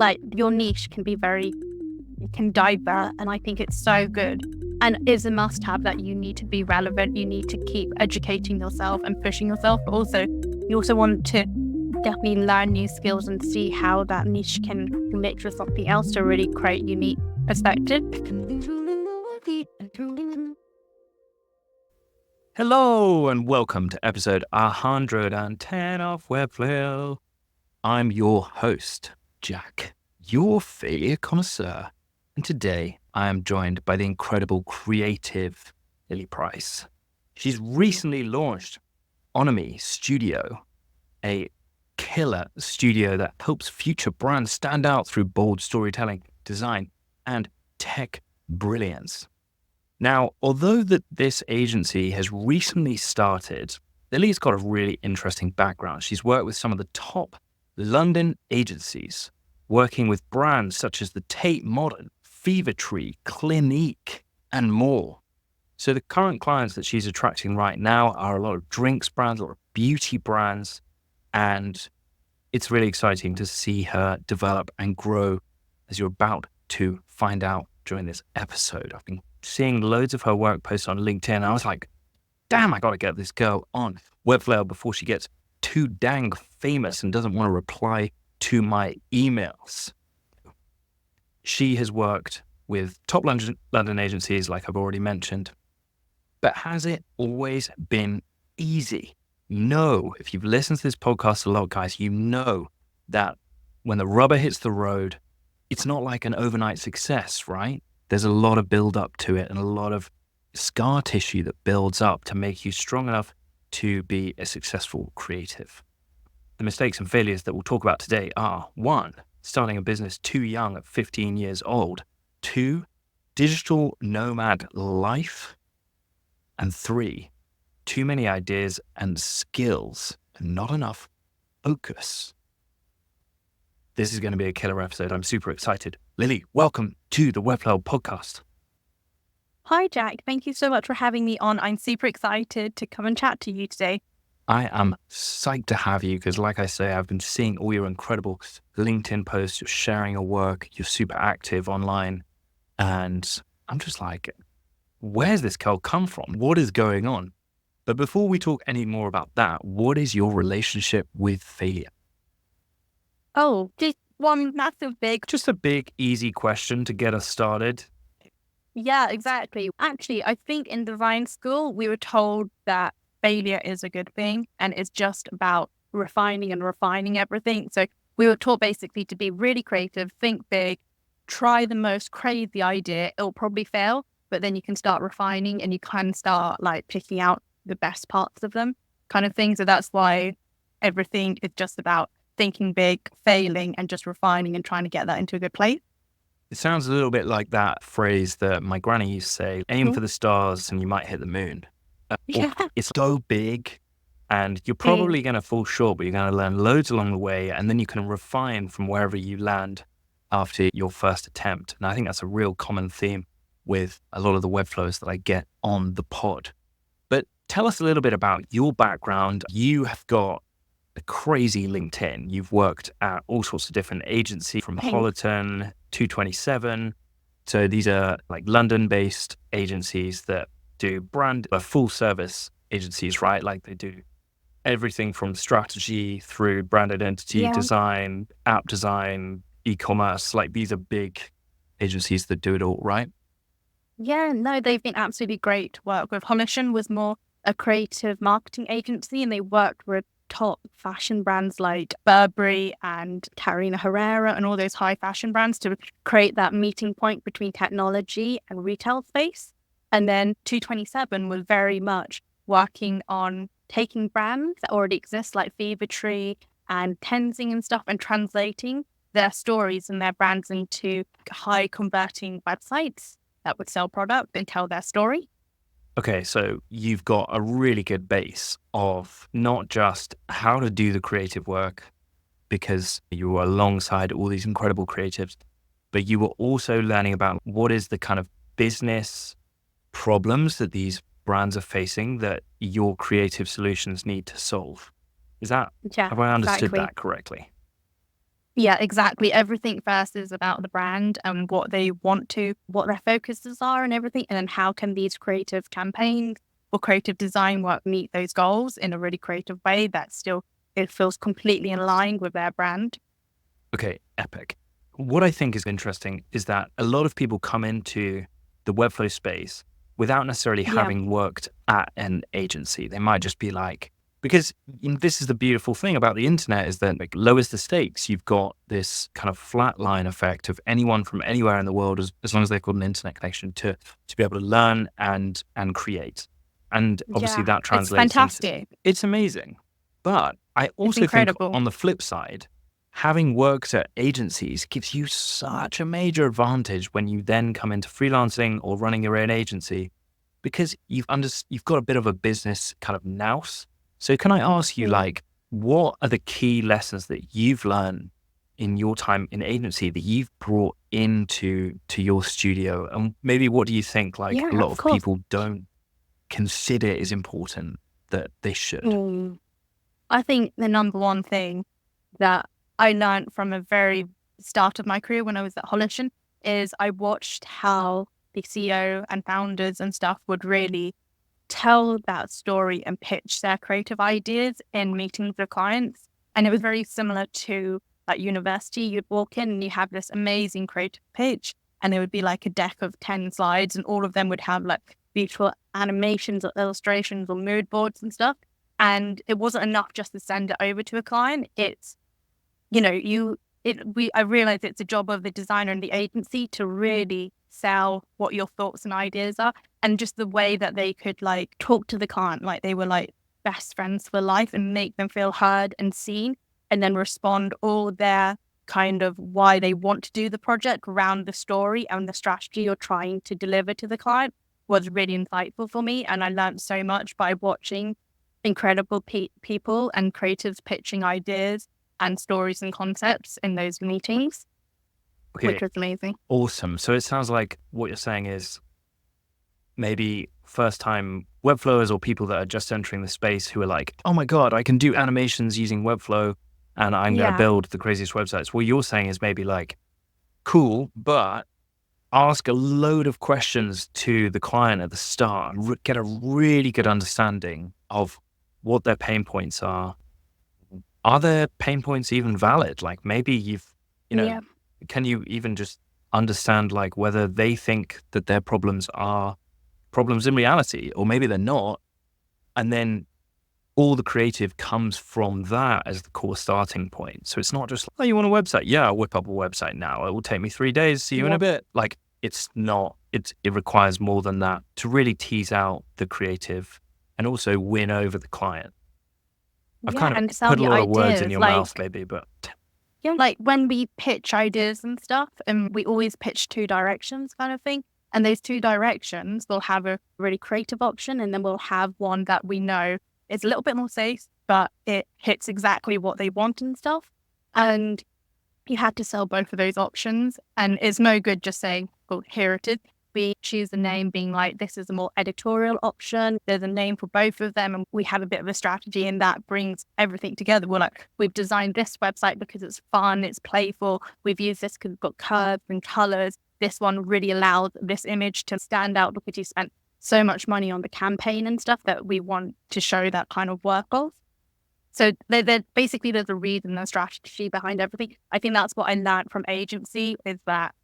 like your niche can be it can divert, and I think it's so good. And it's a must have that you need to be relevant. You need to keep educating yourself and pushing yourself, but also you also want to definitely learn new skills and see how that niche can mix with something else to really create unique perspective. Hello and welcome to episode 110 of Webflow. I'm your host, Jack, your failure connoisseur. And today I am joined by the incredible creative Lili Price. She's recently launched Onomy Studio, a killer studio that helps future brands stand out through bold storytelling, design, and tech brilliance. Now, although this agency has recently started, Lili's got a really interesting background. She's worked with some of the top London agencies, working with brands such as the Tate Modern, Fever Tree, Clinique, and more. So the current clients that she's attracting right now are a lot of drinks brands, a lot of beauty brands, and it's really exciting to see her develop and grow, as you're about to find out during this episode. I've been seeing loads of her work posted on LinkedIn, and I was like, damn, I got to get this girl on Webflow before she gets too dang famous and doesn't want to reply to my emails. She has worked with top London agencies, like I've already mentioned, but has it always been easy? No. If you've listened to this podcast a lot, guys, you know that when the rubber hits the road, it's not like an overnight success, right? There's a lot of build up to it and a lot of scar tissue that builds up to make you strong enough to be a successful creative. The mistakes and failures that we'll talk about today are 1, starting a business too young at 15 years old, 2, digital nomad life, and 3, too many ideas and skills and not enough focus. This is going to be a killer episode. I'm super excited. Lili, welcome to the Webflow podcast. Hi, Jack. Thank you so much for having me on. I'm super excited to come and chat to you today. I am psyched to have you because, like I say, I've been seeing all your incredible LinkedIn posts. You're sharing your work. You're super active online. And I'm just like, where's this girl come from? What is going on? But before we talk any more about that, what is your relationship with failure? Oh, just one massive big. Just a big, easy question to get us started. Yeah, exactly. Actually, I think in design school, we were told that failure is a good thing and it's just about refining everything. So we were taught basically to be really creative, think big, try the most crazy idea. It'll probably fail, but then you can start refining and you can start like picking out the best parts of them kind of thing. So that's why everything is just about thinking big, failing, and just refining and trying to get that into a good place. It sounds a little bit like that phrase that my granny used to say, aim for the stars and you might hit the moon. Yeah. It's so big and you're probably going to fall short, but you're going to learn loads along the way. And then you can refine from wherever you land after your first attempt. And I think that's a real common theme with a lot of the Webflows that I get on the pod. But tell us a little bit about your background. You have got a crazy LinkedIn. You've worked at all sorts of different agencies from Holoton, 227. So these are like London-based agencies that do full service agencies, right? Like they do everything from strategy through brand identity, design, app design, e-commerce. Like these are big agencies that do it all, right? Yeah, no, they've been absolutely great to work with. Holoton was more a creative marketing agency and they worked with top fashion brands like Burberry and Carolina Herrera and all those high fashion brands to create that meeting point between technology and retail space. And then 227 was very much working on taking brands that already exist like Fever Tree and Tenzing and stuff and translating their stories and their brands into high converting websites that would sell product and tell their story. Okay, so you've got a really good base of not just how to do the creative work, because you were alongside all these incredible creatives, but you were also learning about what is the kind of business problems that these brands are facing that your creative solutions need to solve. Have I understood that correctly? Yeah, exactly. Everything first is about the brand and what they want to, what their focuses are and everything. And then how can these creative campaigns or creative design work meet those goals in a really creative way that still, it feels completely in line with their brand. Okay, epic. What I think is interesting is that a lot of people come into the Webflow space without necessarily Yeah. having worked at an agency. They might just be like, because this is the beautiful thing about the internet is that like lowers the stakes. You've got this kind of flat line effect of anyone from anywhere in the world, as long as they've got an internet connection to be able to learn and create. And obviously Yeah. that It's translates into, fantastic. it's amazing. But I It's also think incredible. on the flip side, having worked at agencies gives you such a major advantage when you then come into freelancing or running your own agency because you've got a bit of a business kind of nous. So can I ask you, Mm. like, what are the key lessons that you've learned in your time in agency that you've brought into your studio? And maybe what do you think, like, a Yeah, lot of of course. people don't consider is important that they should? Mm. I think the number one thing that I learned from a very start of my career when I was at Hollishan is I watched how the CEO and founders and stuff would really tell that story and pitch their creative ideas in meetings with clients. And it was very similar to at university. You'd walk in and you have this amazing creative pitch, and it would be like a deck of 10 slides, and all of them would have like beautiful animations or illustrations or mood boards and stuff. And it wasn't enough just to send it over to a client. It's, you know, I realize it's a job of the designer and the agency to really sell what your thoughts and ideas are, and just the way that they could like talk to the client like they were like best friends for life and make them feel heard and seen, and then respond all their kind of why they want to do the project around the story and the strategy you're trying to deliver to the client was really insightful for me. And I learned so much by watching incredible people and creatives pitching ideas and stories and concepts in those meetings, which Okay, was amazing. awesome. So it sounds like what you're saying is maybe first time Webflowers or people that are just entering the space who are like, oh my God, I can do animations using Webflow and I'm going to Yeah. build the craziest websites. What you're saying is maybe like, cool, but ask a load of questions to the client at the start and get a really good understanding of what their pain points are. Are their pain points even valid? Like maybe you know, Yeah. can you even just understand like whether they think that their problems are problems in reality, or maybe they're not. And then all the creative comes from that as the core starting point. So it's not just, oh, you want a website? Yeah, I'll whip up a website now. It will take me 3 days. See you in a Yeah. bit. Like it's not, it requires more than that to really tease out the creative and also win over the client. I've Yeah. kind of And sell put a your lot of words in ideas. your mouth, Like, maybe, but you know, like when we pitch ideas and stuff, and we always pitch two directions kind of thing. And those two directions will have a really creative option, and then we'll have one that we know is a little bit more safe, but it hits exactly what they want and stuff. And you had to sell both of those options. And it's no good just saying, well, here it is. We choose a name being like, this is a more editorial option. There's a name for both of them. And we have a bit of a strategy, and that brings everything together. We're like, we've designed this website because it's fun, it's playful. We've used this because it's got curves and colors. This one really allows this image to stand out because you spent so much money on the campaign and stuff that we want to show that kind of work of. So basically there's a reason and strategy behind everything. I think that's what I learned from agency is that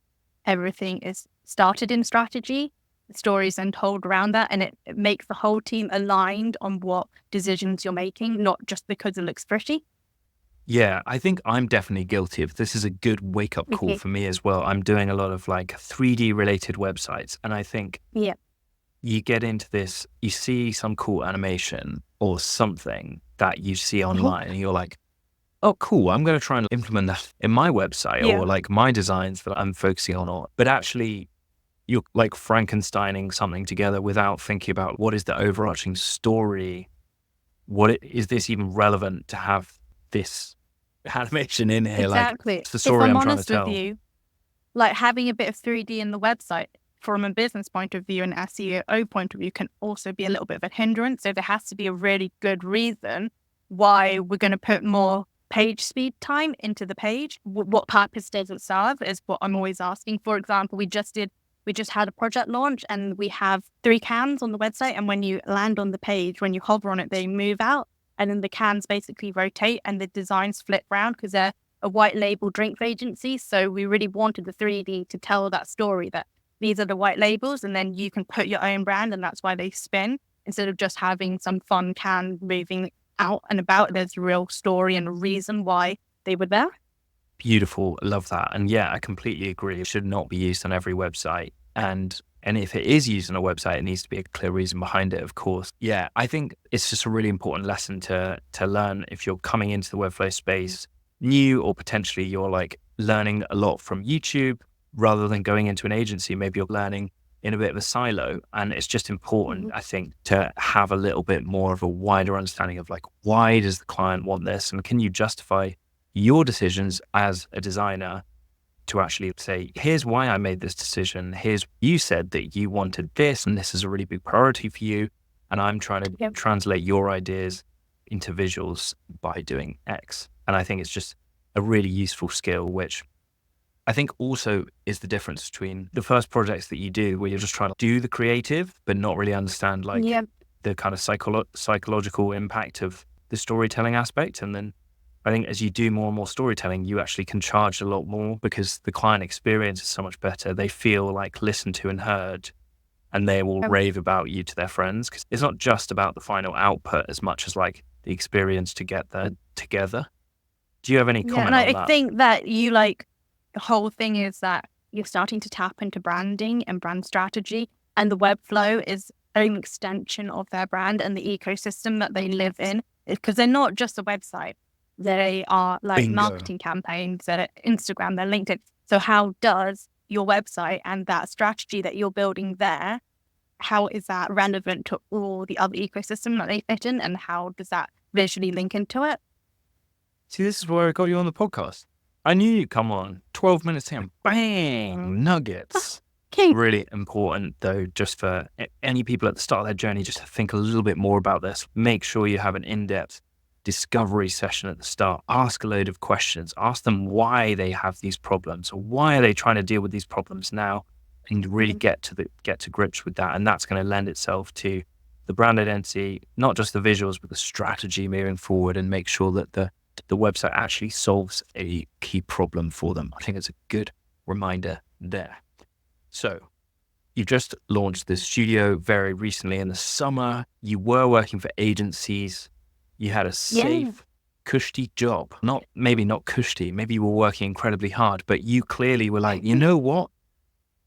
everything is started in strategy, the stories then told around that, and it makes the whole team aligned on what decisions you're making, not just because it looks pretty. yeah, I think I'm definitely guilty of this. Is a good wake up call Okay. for me as well. I'm doing a lot of like 3D related websites. And I think Yeah. you get into this, you see some cool animation or something that you see online and you're like, oh, cool, I'm going to try and implement that in my website Yeah. or like my designs that I'm focusing on. But actually, you're like Frankensteining something together without thinking about what is the overarching story. Is this even relevant to have this animation in here? Like, Exactly. it's the If story I'm I'm trying to honest with tell. you, like having a bit of 3D in the website from a business point of view and SEO point of view can also be a little bit of a hindrance. So there has to be a really good reason why we're going to put more page speed time into the page. What purpose does it serve is what I'm always asking. For example, we just had a project launch and we have 3 cans on the website. And when you land on the page, when you hover on it, they move out and then the cans basically rotate and the designs flip around because they're a white label drinks agency. So we really wanted the 3D to tell that story that these are the white labels and then you can put your own brand and that's why they spin instead of just having some fun can moving out and about. There's a real story and a reason why they were there. Beautiful. Love that. And yeah, I completely agree. It should not be used on every website. And if it is used on a website, it needs to be a clear reason behind it, of course. Yeah, I think it's just a really important lesson to learn if you're coming into the Webflow space new, or potentially you're like learning a lot from YouTube rather than going into an agency. Maybe you're learning in a bit of a silo. And it's just important, I think, to have a little bit more of a wider understanding of like, why does the client want this? And can you justify your decisions as a designer to actually say, here's why I made this decision. You said that you wanted this, and this is a really big priority for you. And I'm trying to translate your ideas into visuals by doing X. And I think it's just a really useful skill, which I think also is the difference between the first projects that you do where you're just trying to do the creative, but not really understand like the kind of psychological impact of the storytelling aspect. And then I think as you do more and more storytelling, you actually can charge a lot more because the client experience is so much better. They feel like listened to and heard, and they will rave about you to their friends because it's not just about the final output as much as like the experience to get there together. Do you have any comment on that? I think that the whole thing is that you're starting to tap into branding and brand strategy, and the Webflow is an extension of their brand and the ecosystem that they live in because they're not just a website. They are like marketing campaigns, they're Instagram, they're LinkedIn. So how does your website and that strategy that you're building there, how is that relevant to all the other ecosystem that they fit in, and how does that visually link into it? See, this is where I got you on the podcast. I knew you'd come on 12 minutes in, bang, nuggets. Really important though, just for any people at the start of their journey, just to think a little bit more about this. Make sure you have an in-depth discovery session at the start. Ask a load of questions. Ask them why they have these problems, or why are they trying to deal with these problems now, and really get to grips with that. And that's going to lend itself to the brand identity, not just the visuals, but the strategy moving forward, and make sure that the website actually solves a key problem for them. I think it's a good reminder there. So you've just launched the studio very recently in the summer. You were working for agencies. You had a safe, cushy job. Maybe not cushy. Maybe you were working incredibly hard, but you clearly were like, you know what?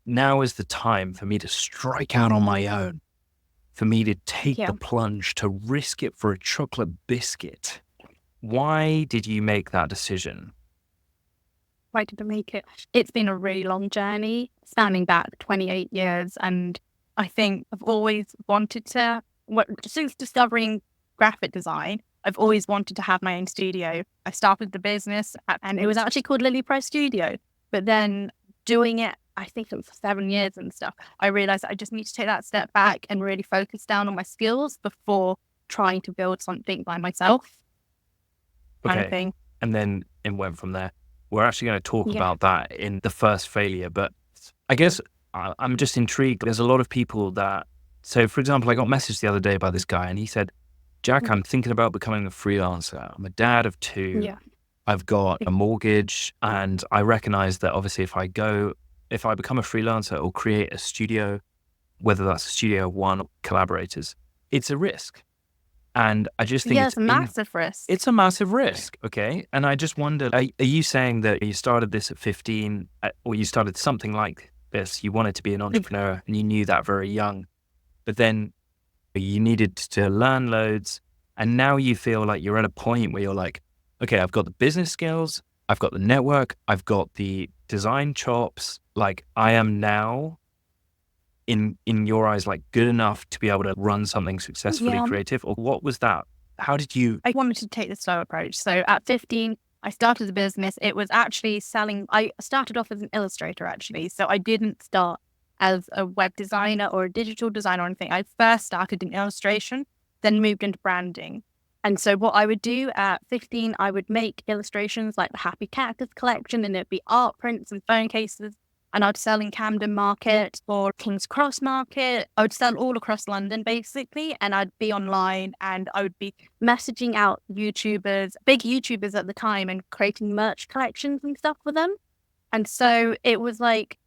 Now is the time for me to strike out on my own, for me to take the plunge, to risk it for a chocolate biscuit. Why did you make that decision? Why did I make it? It's been a really long journey, spanning back 28 years. And I think I've always wanted to, since discovering graphic design, I've always wanted to have my own studio. I started the business and it was actually called Lili Price Studio. But then doing it, I think it was for 7 years and stuff, I realized I just need to take that step back and really focus down on my skills before trying to build something by myself. Kind of thing. And then it went from there. We're actually going to talk about that in the first failure, but I guess I'm just intrigued. There's a lot of people that, so for example, I got messaged the other day by this guy and he said, Jack, I'm thinking about becoming a freelancer. I'm a dad of 2. Yeah. I've got a mortgage, and I recognize that obviously if I become a freelancer or create a studio, whether that's a studio of 1 or collaborators, it's a risk. And I just think it's a massive risk. It's a massive risk. Okay. And I just wondered, are you saying that you started this at 15 or you started something like this? You wanted to be an entrepreneur and you knew that very young, but then you needed to learn loads. And now you feel like you're at a point where you're like, okay, I've got the business skills, I've got the network, I've got the design chops. Like I am now in your eyes, like good enough to be able to run something successfully creative? Or what was that? How did you? I wanted to take the slow approach. So at 15, I started the business. It was actually selling. I started off as an illustrator actually. So I didn't start as a web designer or a digital designer or anything. I first started in illustration, then moved into branding. And so what I would do at 15, I would make illustrations like the Happy Cactus collection, and it'd be art prints and phone cases. And I'd sell in Camden Market or King's Cross Market. I would sell all across London, basically. And I'd be online and I would be messaging out YouTubers, big YouTubers at the time, and creating merch collections and stuff for them. And so it was like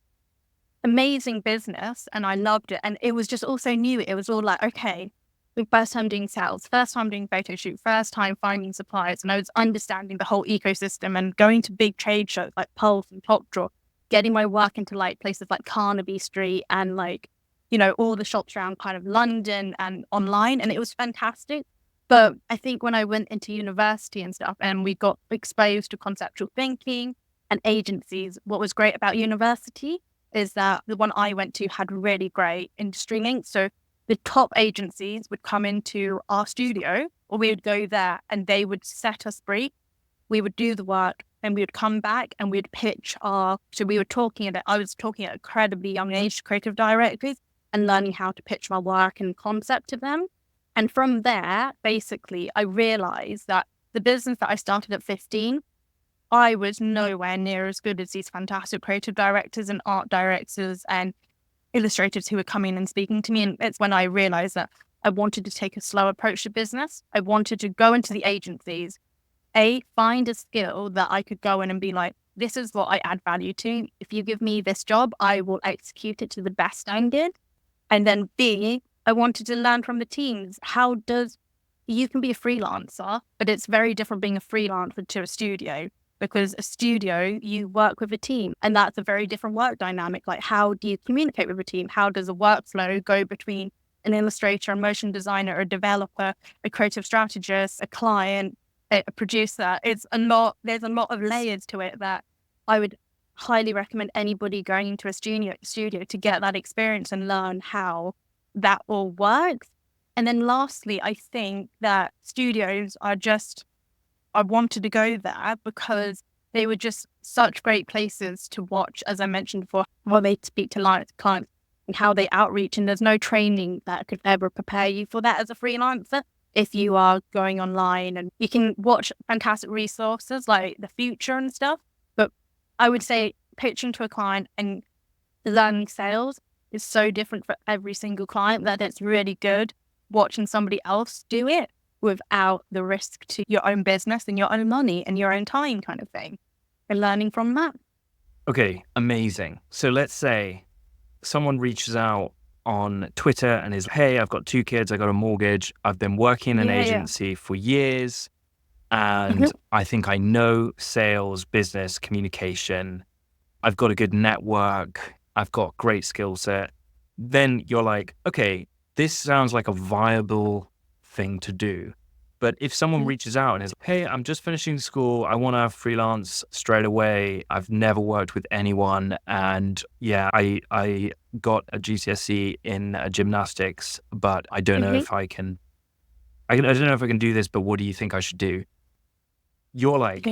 amazing business and I loved it. And it was just also new. It was all like, okay, the first time doing sales, first time doing photo shoot, first time finding suppliers. And I was understanding the whole ecosystem and going to big trade shows like Pulse and Top Draw, getting my work into like places like Carnaby Street and like, you know, all the shops around kind of London and online. And it was fantastic. But I think when I went into university and stuff and we got exposed to conceptual thinking and agencies, what was great about university is that the one I went to had really great industry links. So the top agencies would come into our studio or we would go there and they would set us brief. We would do the work and we would come back and we'd pitch I was talking at an incredibly young age to creative directors and learning how to pitch my work and concept to them. And from there, basically, I realized that the business that I started at 15, I was nowhere near as good as these fantastic creative directors and art directors and illustrators who were coming and speaking to me. And it's when I realized that I wanted to take a slow approach to business. I wanted to go into the agencies, find a skill that I could go in and be like, this is what I add value to. If you give me this job, I will execute it to the best standard. And then B, I wanted to learn from the teams. You can be a freelancer, but it's very different being a freelancer to a studio. Because a studio, you work with a team and that's a very different work dynamic. Like, how do you communicate with a team? How does a workflow go between an illustrator, a motion designer, a developer, a creative strategist, a client, a producer? There's a lot of layers to it that I would highly recommend anybody going into a studio to get that experience and learn how that all works. And then lastly, I think that studios I wanted to go there because they were just such great places to watch, as I mentioned before, how they speak to clients and how they outreach. And there's no training that could ever prepare you for that as a freelancer if you are going online. And you can watch fantastic resources like The Future and stuff. But I would say pitching to a client and learning sales is so different for every single client that it's really good watching somebody else do it without the risk to your own business and your own money and your own time kind of thing, and learning from that. Okay, amazing. So let's say someone reaches out on Twitter and is, hey, I've got 2 kids, I got a mortgage, I've been working in an agency for years, and I think I know sales, business, communication, I've got a good network, I've got great skill set. Then you're like, okay, this sounds like a viable thing to do. But if someone reaches out and is, hey, I'm just finishing school, I want to freelance straight away, I've never worked with anyone, and yeah, I got a GCSE in gymnastics, but I don't know if I don't know if I can do this, but what do you think I should do? You're like,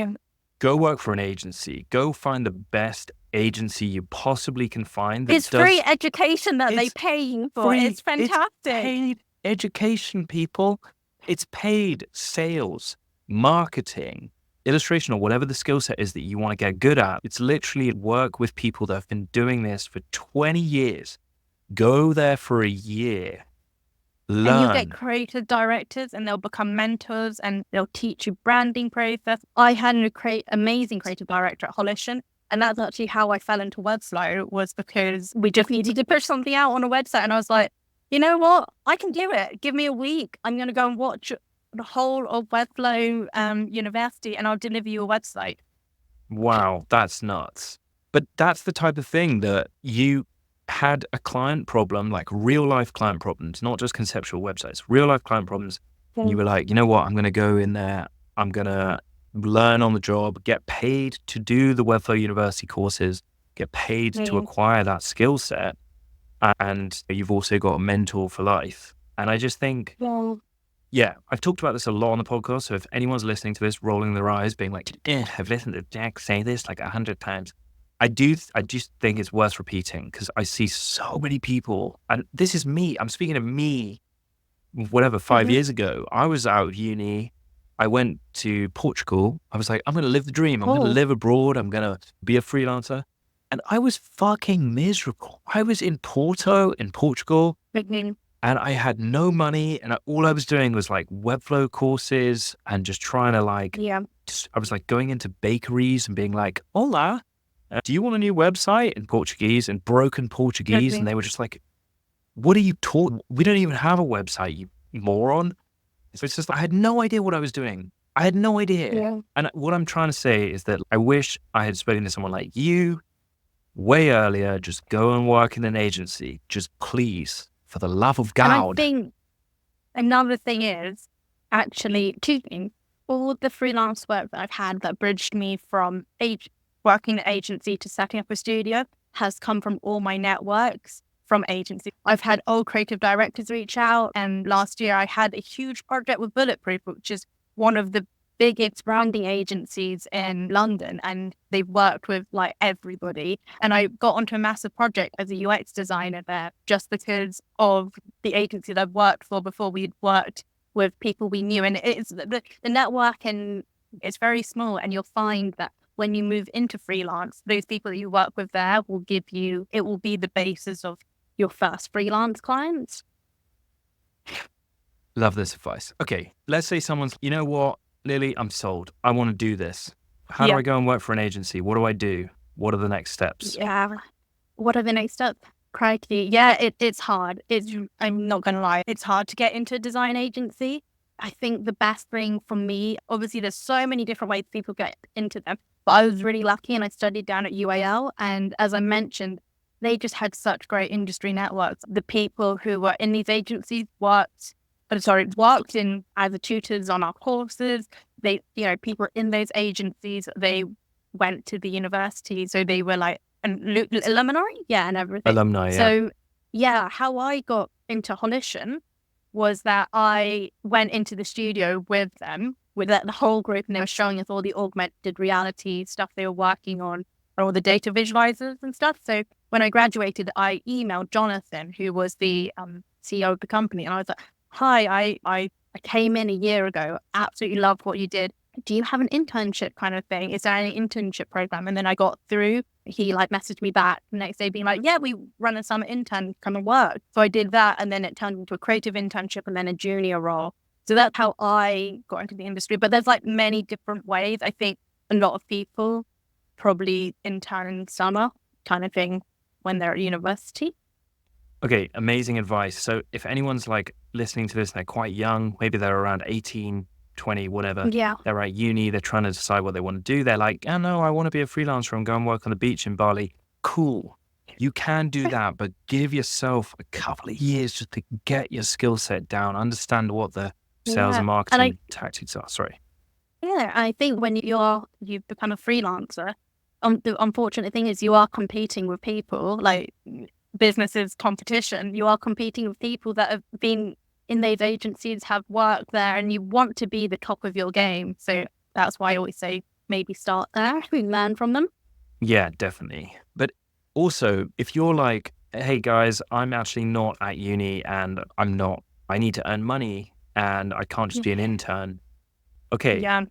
go work for an agency, go find the best agency you possibly can find. It's free education that they pay you for. It's fantastic. It's paid education, people. It's paid sales, marketing, illustration, or whatever the skill set is that you want to get good at. It's literally work with people that have been doing this for 20 years. Go there for a year. Learn. And you get creative directors and they'll become mentors and they'll teach you branding process. I had an amazing creative director at Hollishan. And that's actually how I fell into Webflow, was because we just needed to push something out on a website. And I was like, you know what? I can do it. Give me a week. I'm going to go and watch the whole of Webflow University and I'll deliver you a website. Wow, that's nuts. But that's the type of thing that you had a client problem, like real life client problems, not just conceptual websites, real life client problems. And you were like, you know what? I'm going to go in there. I'm going to learn on the job, get paid to do the Webflow University courses, get paid to acquire that skill set. And you've also got a mentor for life. And I just think, yeah, I've talked about this a lot on the podcast. So if anyone's listening to this, rolling their eyes, being like, I've listened to Jack say this like 100 times. I just think it's worth repeating because I see so many people, and this is me. I'm speaking of me whatever, 5 Mhm. years ago, I was out of uni. I went to Portugal. I was like, I'm going to live the dream. I'm going to Cool. live abroad. I'm going to be a freelancer. And I was fucking miserable. I was in Porto in Portugal Mhm. and I had no money. And all I was doing was like Webflow courses and just trying to like, Yeah. I was like going into bakeries and being like, hola, do you want a new website in Portuguese and broken Portuguese? And Mhm. they were just like, what are you talking? We don't even have a website, you moron. So it's just, I had no idea what I was doing. I had no idea. Yeah. And what I'm trying to say is that I wish I had spoken to someone like you way earlier. Just go and work in an agency. Just please, for the love of And I God. think another thing is actually two things. All the freelance work that I've had that bridged me from working at agency to setting up a studio has come from all my networks from agency. I've had old creative directors reach out, and last year I had a huge project with Bulletproof, which is one of the biggest branding agencies in London, and they've worked with like everybody. And I got onto a massive project as a UX designer there just because of the agency that I've worked for before. We'd worked with people we knew, and it's the network, and it's very small. And you'll find that when you move into freelance, those people that you work with there will give you, it will be the basis of your first freelance clients. Love this advice. Okay, let's say someone's, you know what, Lily, I'm sold. I want to do this. How do Yeah. I go and work for an agency? What do I do? What are the next steps? Yeah. What are the next steps? Crikey. Yeah, it's hard. I'm not going to lie. It's hard to get into a design agency. I think the best thing for me, obviously, there's so many different ways people get into them, but I was really lucky and I studied down at UAL. And as I mentioned, they just had such great industry networks. The people who were in these agencies worked in either tutors on our courses. They, people in those agencies, they went to the university. So they were like, and alumni, yeah, and everything. Alumni, yeah. So, yeah, how I got into Honition was that I went into the studio with them, with the whole group, and they were showing us all the augmented reality stuff they were working on, and all the data visualizers and stuff. So when I graduated, I emailed Jonathan, who was the CEO of the company, and I was like, "Hi, I came in a year ago, absolutely loved what you did. Do you have an internship kind of thing? Is there any internship program?" And then I got through. He like messaged me back the next day being like, "Yeah, we run a summer intern, come and work." So I did that, and then it turned into a creative internship and then a junior role. So that's how I got into the industry. But there's like many different ways. I think a lot of people probably intern in summer kind of thing when they're at university. Okay, amazing advice. So if anyone's like listening to this and they're quite young, maybe they're around 18, 20, whatever, Yeah. they're at uni, they're trying to decide what they want to do. They're like, oh no, I want to be a freelancer and go and work on the beach in Bali. Cool. You can do that, but give yourself a couple of years just to get your skill set down, understand what the sales Yeah. and And I marketing tactics are. Sorry. Yeah, I think when you've become a freelancer, the unfortunate thing is you are competing with people like businesses competition. You are competing with people that have been in those agencies, have worked there, and you want to be the top of your game. So that's why I always say maybe start there and learn from them. Yeah, definitely. But also, if you're like, hey guys, I'm actually not at uni and I need to earn money and I can't just be an intern. Okay, Yeah,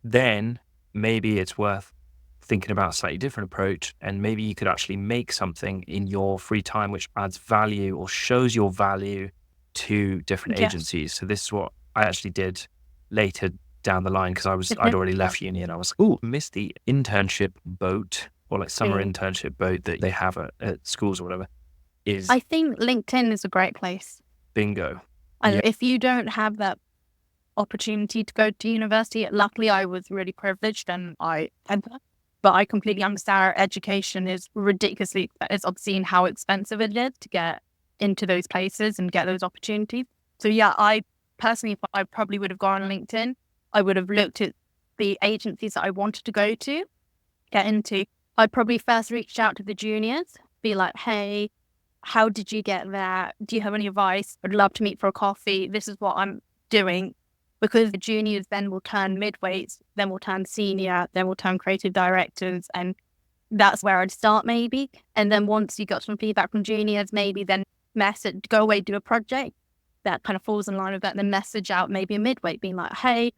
then maybe it's worth thinking about a slightly different approach. And maybe you could actually make something in your free time which adds value or shows your value to different yes. agencies. So this is what I actually did later down the line because I'd already left uni and I was like, oh, missed the internship boat or like summer Mm. internship boat that they have at schools or whatever is I think LinkedIn is a great place. bingo. And if you don't have that opportunity to go to university, luckily I was really privileged and I had that. But I completely understand our education is ridiculously, it's obscene how expensive it is to get into those places and get those opportunities. So yeah, I personally, I probably would have gone on LinkedIn. I would have looked at the agencies that I wanted to go to, get into. I'd probably first reach out to the juniors, be like, "Hey, how did you get there? Do you have any advice? I'd love to meet for a coffee. This is what I'm doing." Because the juniors then will turn midweights, then will turn senior, then will turn creative directors. And that's where I'd start maybe. And then once you got some feedback from juniors, maybe then go away, do a project. that kind of falls in line with that, then message out maybe a midway being like, hey,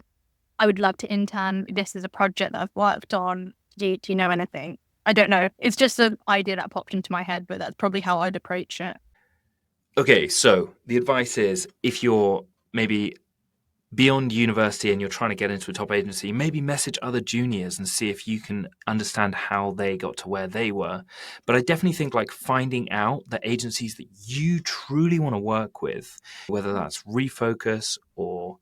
I would love to intern. This is a project that I've worked on. Do you know anything? I don't know. It's just an idea that popped into my head, but that's probably how I'd approach it. Okay, so the advice is, if you're maybe beyond university and you're trying to get into a top agency, maybe message other juniors and see if you can understand how they got to where they were. But I definitely think like finding out the agencies that you truly want to work with, whether that's Refocus or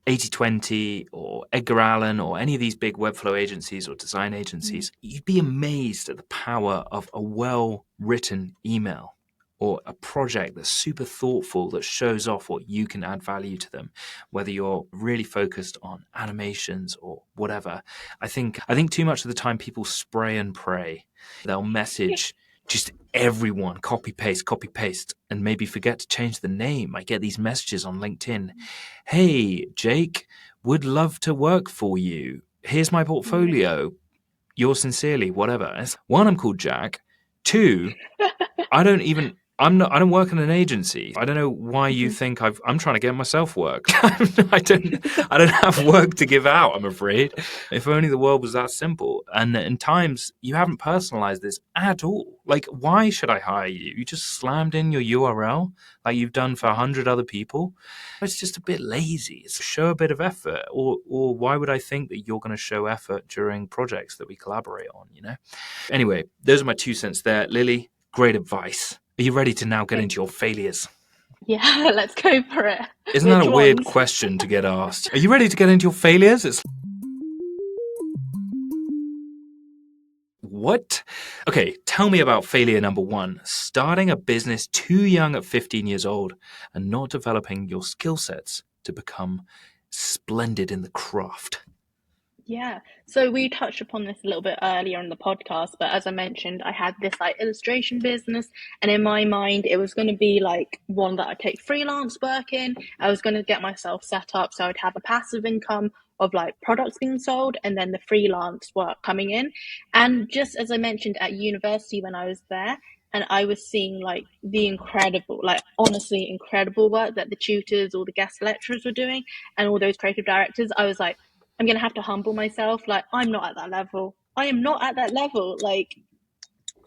80/20 or Edgar Allen or any of these big Webflow agencies or design agencies, you'd be amazed at the power of a well-written email or a project that's super thoughtful that shows off what you can add value to them, whether you're really focused on animations or whatever. I think too much of the time people spray and pray. They'll message just everyone, copy paste, and maybe forget to change the name. I get these messages on LinkedIn. Hey, Jake, would love to work for you. Here's my portfolio. Yours sincerely, whatever. One, I'm called Jack. Two, I don't work in an agency. I don't know why you think I'm trying to get myself work. I don't have work to give out, I'm afraid. If only the world was that simple. And in times you haven't personalized this at all. Like, why should I hire you? You just slammed in your URL like you've done for 100 other people. It's just a bit lazy. It's show a bit of effort. Or why would I think that you're going to show effort during projects that we collaborate on, you know? Anyway, those are my 2 cents there. Lily, great advice. Are you ready to now get into your failures? Yeah, let's go for it. Isn't that a weird question to get asked? Are you ready to get into your failures? What? Okay, tell me about failure number 1. Starting a business too young at 15 years old and not developing your skill sets to become splendid in the craft. Yeah, so we touched upon this a little bit earlier in the podcast, but as I mentioned, I had this like illustration business, and in my mind, it was going to be like one that I'd take freelance work in. I was going to get myself set up so I'd have a passive income of like products being sold and then the freelance work coming in. And just as I mentioned at university when I was there, and I was seeing like the incredible, like honestly incredible work that the tutors or the guest lecturers were doing and all those creative directors, I was like, I'm going to have to humble myself. Like, I'm not at that level. I am not at that level. Like,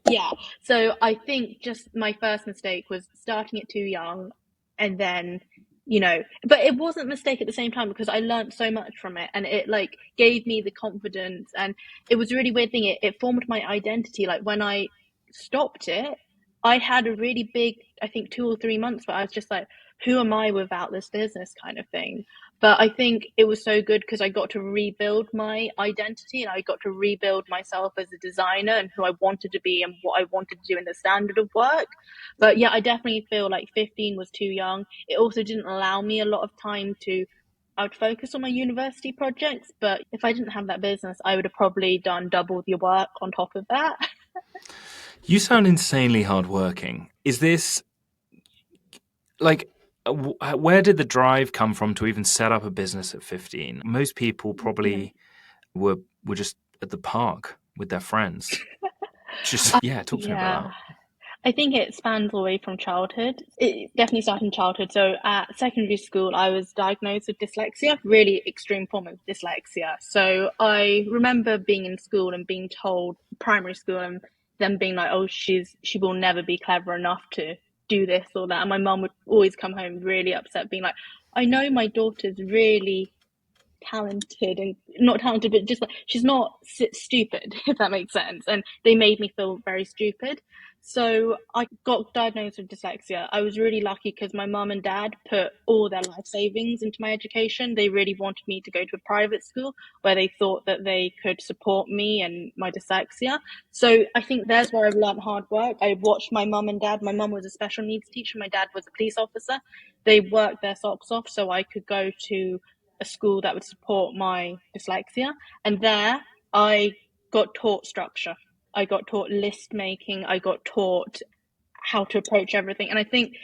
yeah. So I think just my first mistake was starting it too young and then, but it wasn't a mistake at the same time because I learned so much from it and it like gave me the confidence and it was a really weird thing. It formed my identity. Like when I stopped it, I had a really big, I think 2 or 3 months where I was just like, who am I without this business kind of thing. But I think it was so good because I got to rebuild my identity and I got to rebuild myself as a designer and who I wanted to be and what I wanted to do in the standard of work. But yeah, I definitely feel like 15 was too young. It also didn't allow me a lot of time I would focus on my university projects. But if I didn't have that business, I would have probably done double the work on top of that. You sound insanely hardworking. Is this like, where did the drive come from to even set up a business at 15? Most people probably were just at the park with their friends. Talk to me about that. I think it spans all the way from childhood. It definitely started in childhood. So at secondary school, I was diagnosed with dyslexia, really extreme form of dyslexia. So I remember being in school and being told, primary school, and them being like, oh, she will never be clever enough to do this or that. And my mum would always come home really upset, being like, I know my daughter's really talented and not talented, but just like she's not stupid, if that makes sense. And they made me feel very stupid. So I got diagnosed with dyslexia. I was really lucky because my mum and dad put all their life savings into my education. They really wanted me to go to a private school where they thought that they could support me and my dyslexia. So I think there's where I've learned hard work. I watched my mum and dad. My mum was a special needs teacher. My dad was a police officer. They worked their socks off so I could go to a school that would support my dyslexia. And there I got taught structure. I got taught list making. I got taught how to approach everything. And I think,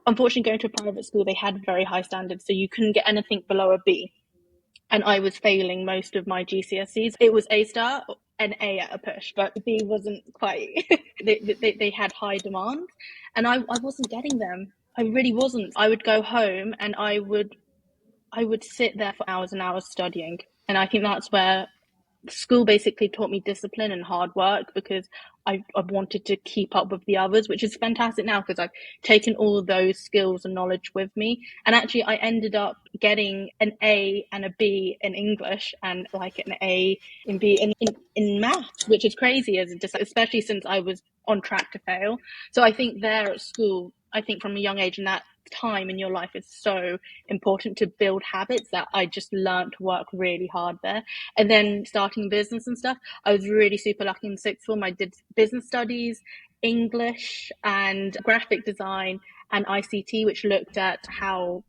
unfortunately, going to a private school, they had very high standards. So you couldn't get anything below a B. And I was failing most of my GCSEs. It was A star, an A at a push, but B wasn't quite. They had high demands. And I wasn't getting them. I really wasn't. I would go home and I would sit there for hours and hours studying. And I think that's where school basically taught me discipline and hard work, because I wanted to keep up with the others, which is fantastic now because I've taken all of those skills and knowledge with me. And actually, I ended up getting an A and a B in English and like an A and B in maths, which is crazy, especially since I was on track to fail. So I think there at school, I think from a young age and that time in your life is so important to build habits that I just learned to work really hard there. And then starting business and stuff, I was really super lucky in sixth form. I did business studies, English and graphic design and ICT, which looked at how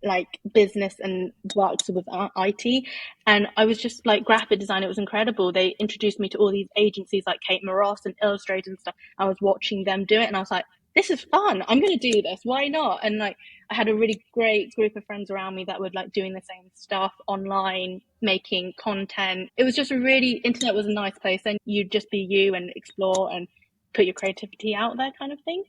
like business and works with IT. And I was just like graphic design. It was incredible. They introduced me to all these agencies like Kate Moros and Illustrator and stuff. I was watching them do it and I was like, this is fun. I'm going to do this. Why not? And like, I had a really great group of friends around me that were like doing the same stuff online, making content. It was just internet was a nice place. And you'd just be you and explore and put your creativity out there kind of thing.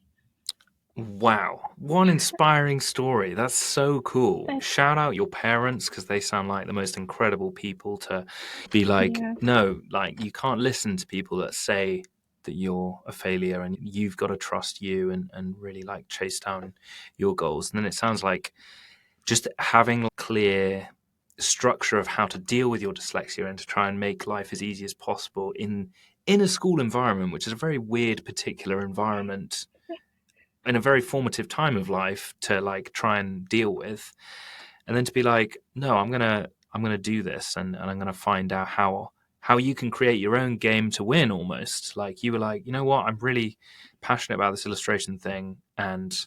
Wow, one inspiring story. That's so cool. Thanks. Shout out your parents because they sound like the most incredible people to be like, Yeah. no, like you can't listen to people that say that you're a failure and you've got to trust you and really like chase down your goals. And then it sounds like just having a clear structure of how to deal with your dyslexia and to try and make life as easy as possible in a school environment, which is a very weird particular environment in a very formative time of life to like try and deal with, and then to be like, no, I'm gonna do this and I'm gonna find out how you can create your own game to win. Almost like you were like, you know what, I'm really passionate about this illustration thing and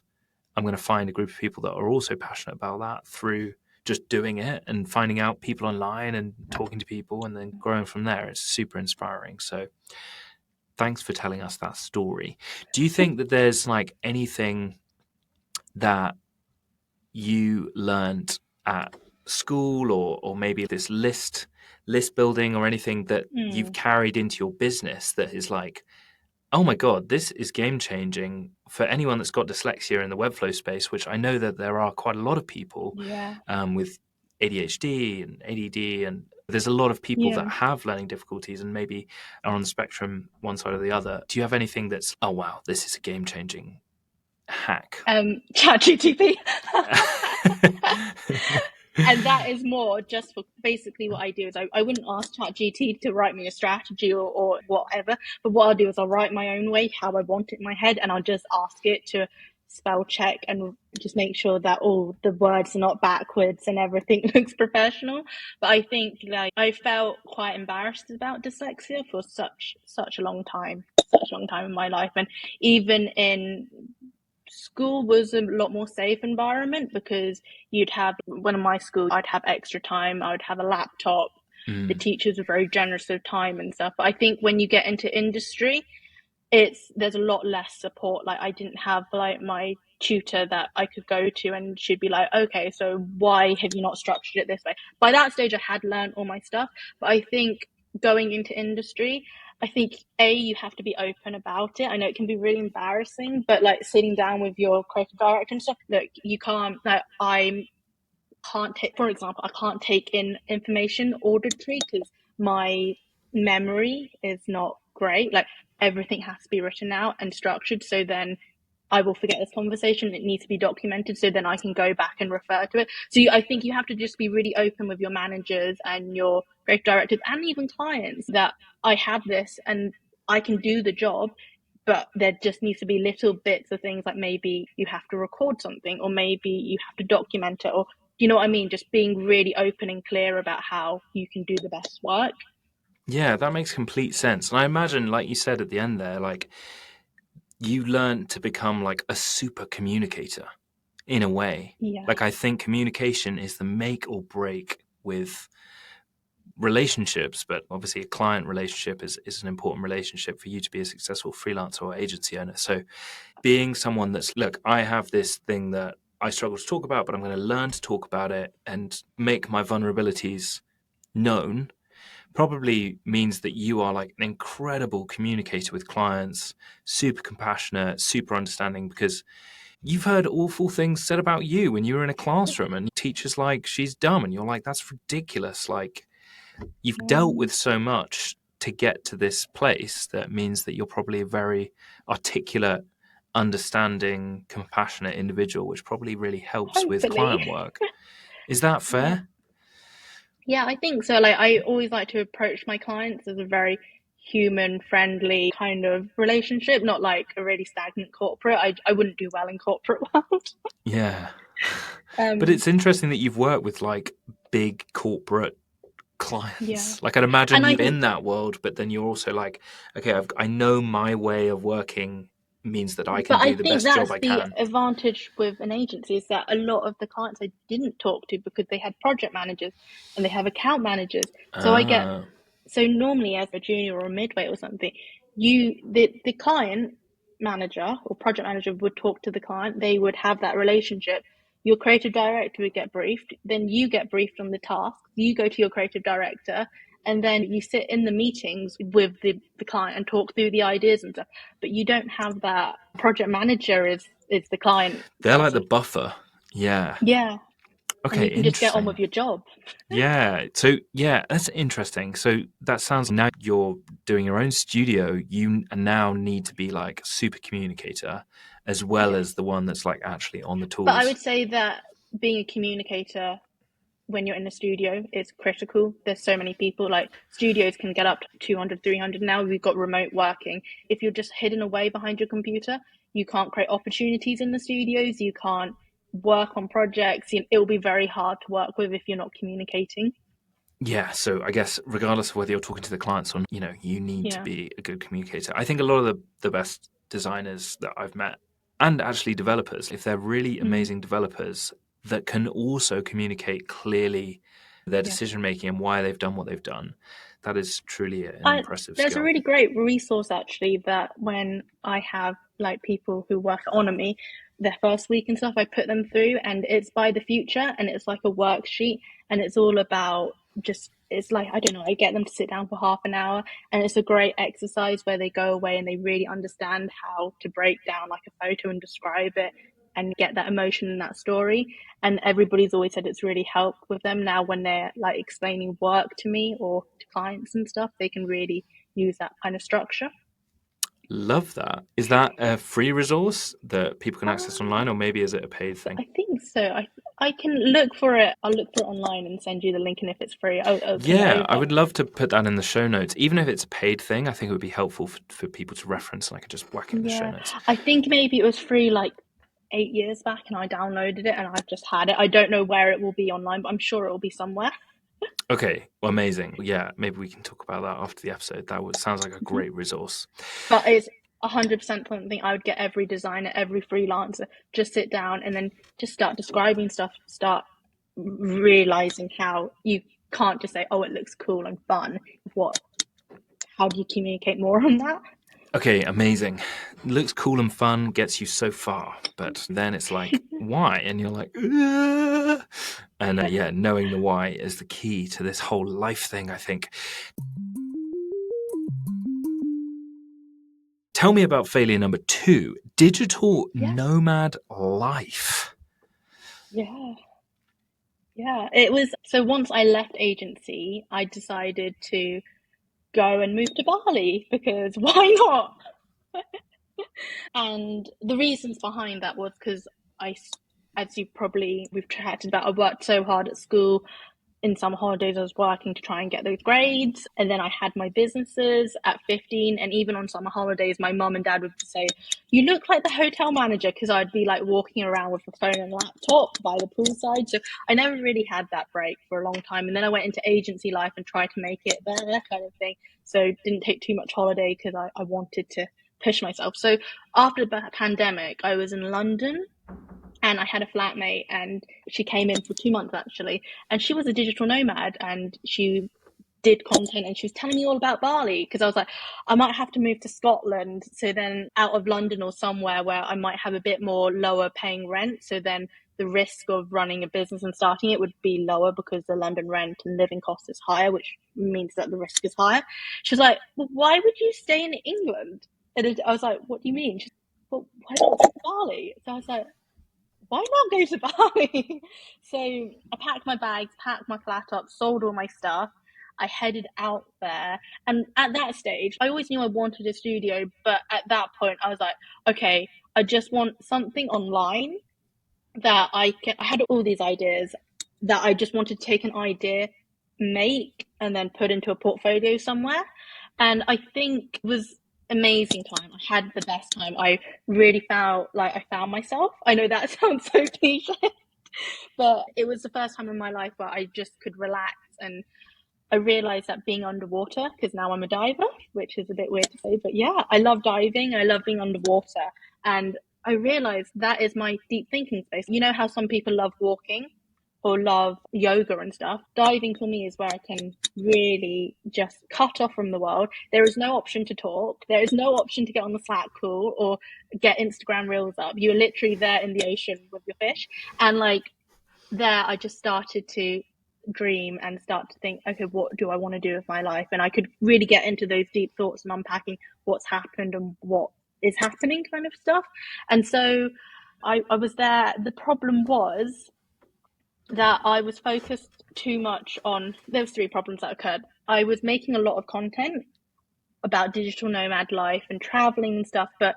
I'm going to find a group of people that are also passionate about that through just doing it and finding out people online and talking to people and then growing from there. It's super inspiring. So thanks for telling us that story. Do you think that there's like anything that you learned at school or maybe this list building or anything that you've carried into your business that is like, oh my God, this is game changing for anyone that's got dyslexia in the Webflow space, which I know that there are quite a lot of people with ADHD and ADD, and there's a lot of people that have learning difficulties and maybe are on the spectrum one side or the other. Do you have anything that's, oh wow, this is a game changing hack? ChatGPT. And that is more just for basically what I do is I wouldn't ask ChatGPT to write me a strategy or whatever, but what I'll do is I'll write my own way, how I want it in my head, and I'll just ask it to spell check and just make sure that all the words are not backwards and everything looks professional. But I think like I felt quite embarrassed about dyslexia for such a long time in my life, and even in school was a lot more safe environment because you'd have, when in my school, I'd have extra time, I would have a laptop. The teachers were very generous with time and stuff. But I think when you get into industry, there's a lot less support. Like I didn't have like my tutor that I could go to and she'd be like, okay, so why have you not structured it this way? By that stage I had learned all my stuff, but I think going into industry, I think you have to be open about it. I know it can be really embarrassing, but like sitting down with your creative director and stuff, look, you can't, like I can't take, for example, I can't take in information auditory because my memory is not great. Like everything has to be written out and structured. So then I will forget this conversation. It needs to be documented. So then I can go back and refer to it. So I think you have to just be really open with your managers and your creative directors and even clients that I have this and I can do the job. But there just needs to be little bits of things like maybe you have to record something or maybe you have to document it, or you know what I mean? Just being really open and clear about how you can do the best work. Yeah, that makes complete sense. And I imagine, like you said at the end there, like you learn to become like a super communicator in a way. Yeah. Like I think communication is the make or break with relationships, but obviously a client relationship is an important relationship for you to be a successful freelancer or agency owner. So being someone that's, look, I have this thing that I struggle to talk about, but I'm going to learn to talk about it and make my vulnerabilities known probably means that you are like an incredible communicator with clients, super compassionate, super understanding, because You've heard awful things said about you when you were in a classroom and teachers like, she's dumb. And you're like, that's ridiculous. Like, you've dealt with so much to get to this place that means that you're probably a very articulate, understanding, compassionate individual, which probably really helps with Hopefully. client work. Is that fair? Yeah, I think so. Like, I always like to approach my clients as a very human friendly kind of relationship, not like a really stagnant corporate. I wouldn't do well in corporate world. Yeah. But it's interesting that you've worked with like big corporate clients. Yeah. Like, I'd imagine And I you're think, in that world, but then you're also like, okay, I know my way of working means that I can but I do the think best job that's I the can. advantage with an agency, is that a lot of the clients I didn't talk to because they had project managers and they have account managers. So normally as a junior or a midweight or something, the client manager or project manager would talk to the client. They would have that relationship. Your creative director would get briefed, then you get briefed on the task. You go to your creative director, and then you sit in the meetings with the client and talk through the ideas and stuff. But you don't have that project manager is the client They're like the person. buffer. Yeah. Yeah, and Okay, you can just get on with interesting. your job. Yeah. So, yeah, that's interesting. So that sounds now you're doing your own studio. You now need to be like a super communicator as well Yes. as the one that's like actually on the But I tools. would say that being a communicator when you're in the studio is critical. There's so many people, like studios can get up to 200, 300 now. We've got remote working. If you're just hidden away behind your computer, you can't create opportunities in the studios. You can't work on projects. It will be very hard to work with if you're not communicating. Yeah, so I guess regardless of whether you're talking to the clients or, you need to Yeah. be a good communicator. I think a lot of the best designers that I've met, and actually developers, if they're really Mm. amazing developers that can also communicate clearly their Yeah. decision making and why they've done what they've done, that is truly an I, impressive there's a skill. really great resource actually that when I have like people who work at Onomy, their first week and stuff, I put them through, and it's by the future, and it's like a worksheet, and it's all about it's like, I don't know, I get them to sit down for half an hour, and it's a great exercise where they go away and they really understand how to break down like a photo and describe it and get that emotion in that story. And everybody's always said it's really helped with them now when they're like explaining work to me or to clients and stuff. They can really use that kind of structure. Love that. Is that a free resource that people can access online, Um, or maybe is it a paid thing? I think so. I can look for it. I'll look for it online and send you the link. And if it's free, I'll ping it Yeah, I over. would love to put that in the show notes. Even if it's a paid thing, I think it would be helpful for people to reference, and I could just whack it in the show Yeah, notes. I think maybe it was free like 8 years back, and I downloaded it and I've just had it. I don't know where it will be online, but I'm sure it will be somewhere. Okay, well, amazing. Yeah, maybe we can talk about that after the episode. Sounds like a great resource. But it's 100% something I would get every designer, every freelancer, just sit down and then just start describing stuff, start realizing how you can't just say, oh, it looks cool and fun. How do you communicate more on that? Okay, amazing. Looks cool and fun, gets you so far, but then it's like, why? And you're like, "Ugh." And yeah, knowing the why is the key to this whole life thing, I think. Tell me about failure number 2, digital Yeah. nomad life. Yeah. Yeah. It was, so once I left agency, I decided to go and move to Bali because why not? And the reasons behind that was because as we've chatted about, I worked so hard at school. In summer holidays, I was working to try and get those grades. And then I had my businesses at 15. And even on summer holidays, my mum and dad would say, you look like the hotel manager, because I'd be like walking around with a phone and laptop by the poolside. So I never really had that break for a long time. And then I went into agency life and tried to make it there, kind of thing. So didn't take too much holiday because I wanted to push myself. So after the pandemic, I was in London and I had a flatmate, and she came in for 2 months actually, and she was a digital nomad, and she did content, and she was telling me all about Bali, because I was like, I might have to move to Scotland, so then out of London or somewhere where I might have a bit more lower paying rent, so then the risk of running a business and starting it would be lower because the London rent and living cost is higher, which means that the risk is higher. She was like, well, why would you stay in England? And I was like, what do you mean? She's like, well, why not go to Bali? So I was like, why not go to Bali? So I packed my bags, packed my flat up, sold all my stuff. I headed out there. And at that stage, I always knew I wanted a studio. But at that point, I was like, okay, I just want something online that I had all these ideas that I just wanted to take an idea, make, and then put into a portfolio somewhere. And I think it was amazing time. I had the best time. I really felt like I found myself. I know that sounds so cliche, but it was the first time in my life where I just could relax. And I realized that being underwater, because now I'm a diver, which is a bit weird to say, but yeah, I love diving. I love being underwater. And I realized that is my deep thinking space. You know how some people love walking or love yoga and stuff? Diving for me is where I can really just cut off from the world. There is no option to talk. There is no option to get on the Slack call or get Instagram reels up. You're literally there in the ocean with your fish. And like there, I just started to dream and start to think, okay, what do I want to do with my life? And I could really get into those deep thoughts and unpacking what's happened and what is happening kind of stuff. And so I was there. The problem was that I was focused too much on, there was three problems that occurred. I was making a lot of content about digital nomad life and traveling and stuff, but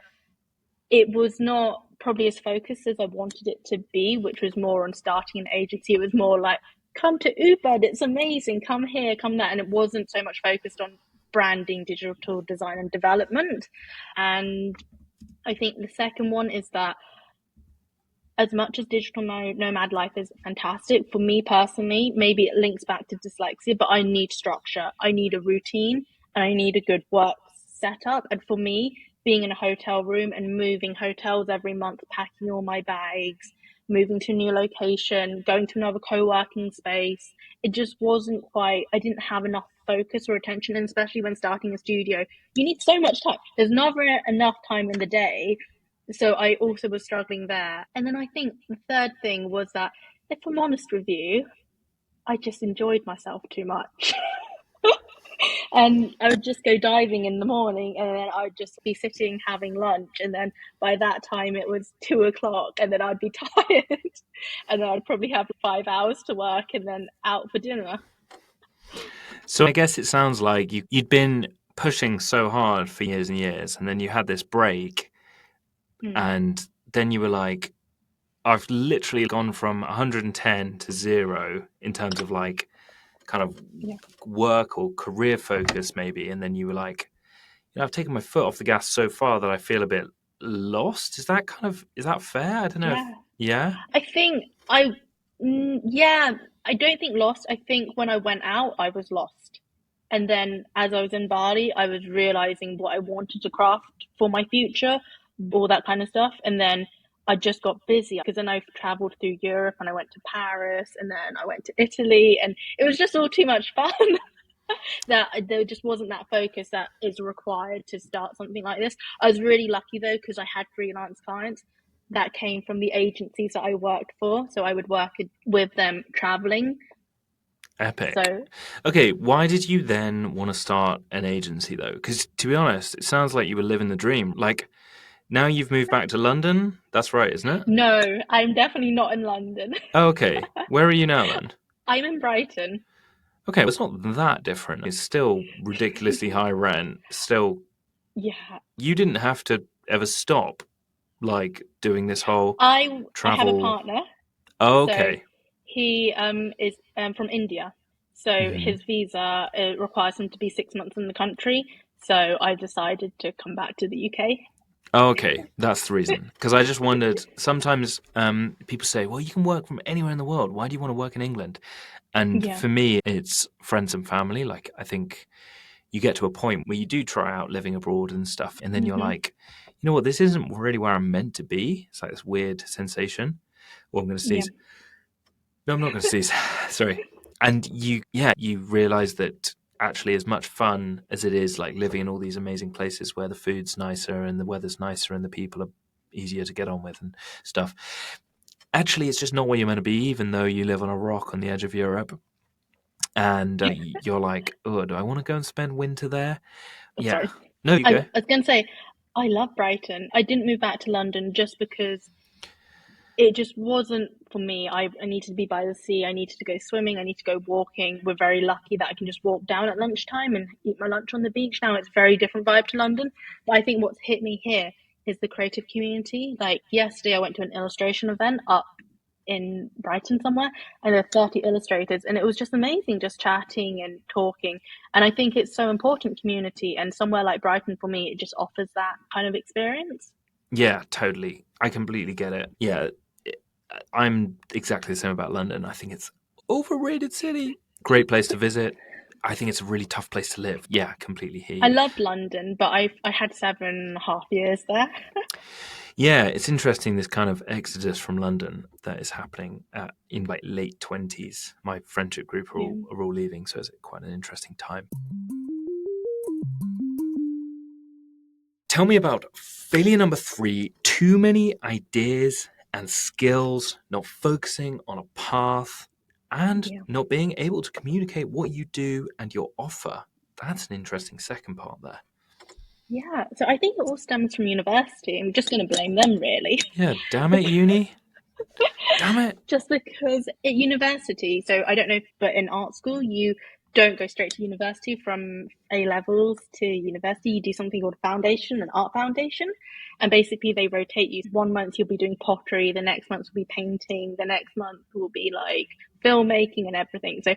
it was not probably as focused as I wanted it to be, which was more on starting an agency. It was more like, come to Ubud, it's amazing, come here, come there. And it wasn't so much focused on branding, digital design and development. And I think the second one is that as much as digital nomad life is fantastic, for me personally, maybe it links back to dyslexia, but I need structure. I need a routine and I need a good work setup. And for me, being in a hotel room and moving hotels every month, packing all my bags, moving to a new location, going to another co-working space, it just wasn't quite, I didn't have enough focus or attention. And especially when starting a studio, you need so much time. There's never enough time in the day. So I also was struggling there. And then I think the third thing was that, if I'm honest with you, I just enjoyed myself too much. And I would just go diving in the morning and then I would just be sitting having lunch. And then by that time it was 2 o'clock and then I'd be tired. And then I'd probably have 5 hours to work and then out for dinner. So I guess it sounds like you'd been pushing so hard for years and years, and then you had this break, and then you were like, I've literally gone from 110 to 0 in terms of like kind of work or career focus maybe. And then you were like, I've taken my foot off the gas so far that I feel a bit lost. Is that fair? I don't know. I think I don't think lost. I think when I went out, I was lost. And then as I was in Bali, I was realizing what I wanted to craft for my future, all that kind of stuff. And then I just got busy because then I traveled through Europe and I went to Paris and then I went to Italy and it was just all too much fun. That there just wasn't that focus that is required to start something like this. I was really lucky though, because I had freelance clients that came from the agencies that I worked for. So I would work with them traveling. Epic. So, okay, why did you then want to start an agency though? Because to be honest, it sounds like you were living the dream. Like now you've moved back to London. That's right, isn't it? no, I'm definitely not in London. Oh, okay. Where are you now then? I'm in Brighton. Okay, well, it's not that different. It's still ridiculously high rent. Still, you didn't have to ever stop, like doing this whole travel. I have a partner. Oh, okay. So he is from India. So his visa requires him to be 6 months in the country. So I decided to come back to the UK. Oh, okay, that's the reason. Because I just wondered, sometimes people say, well, you can work from anywhere in the world. Why do you want to work in England? And for me, it's friends and family. Like, I think you get to a point where you do try out living abroad and stuff. And then you're like, you know what, this isn't really where I'm meant to be. It's like this weird sensation. Oh, I'm going to sneeze. No, I'm not going to sneeze. Sorry. And you realize that actually as much fun as it is like living in all these amazing places where the food's nicer and the weather's nicer and the people are easier to get on with and stuff. Actually, it's just not where you're meant to be, even though you live on a rock on the edge of Europe. And you're like, oh, do I want to go and spend winter there? Sorry. No, you go. I was going to say, I love Brighton. I didn't move back to London just because it just wasn't for me. I needed to be by the sea. I needed to go swimming. I need to go walking. We're very lucky that I can just walk down at lunchtime and eat my lunch on the beach. Now it's a very different vibe to London. But I think what's hit me here is the creative community. Like yesterday, I went to an illustration event up in Brighton somewhere, and there were 30 illustrators, and it was just amazing, just chatting and talking. And I think it's so important, community, and somewhere like Brighton for me, it just offers that kind of experience. Yeah, totally. I completely get it. Yeah, I'm exactly the same about London. I think it's overrated city. Great place to visit. I think it's a really tough place to live. Yeah, completely hear I you. loved London, but I had 7.5 years there. Yeah, it's interesting, this kind of exodus from London that is happening in like late 20s. My friendship group Yeah. are all leaving, so it's quite an interesting time. Tell me about failure number 3, too many ideas and skills, not focusing on a path, and Yeah. not being able to communicate what you do and your offer. That's an interesting second part there. Yeah, so I think it all stems from university. I'm just going to blame them, really. Yeah, damn it, uni. Damn it. Just because at university, so I don't know, but in art school, you don't go straight to university from A levels to university. You do something called foundation, an art foundation. And basically, they rotate you. 1 month, you'll be doing pottery. The next month will be painting. The next month will be like filmmaking and everything. So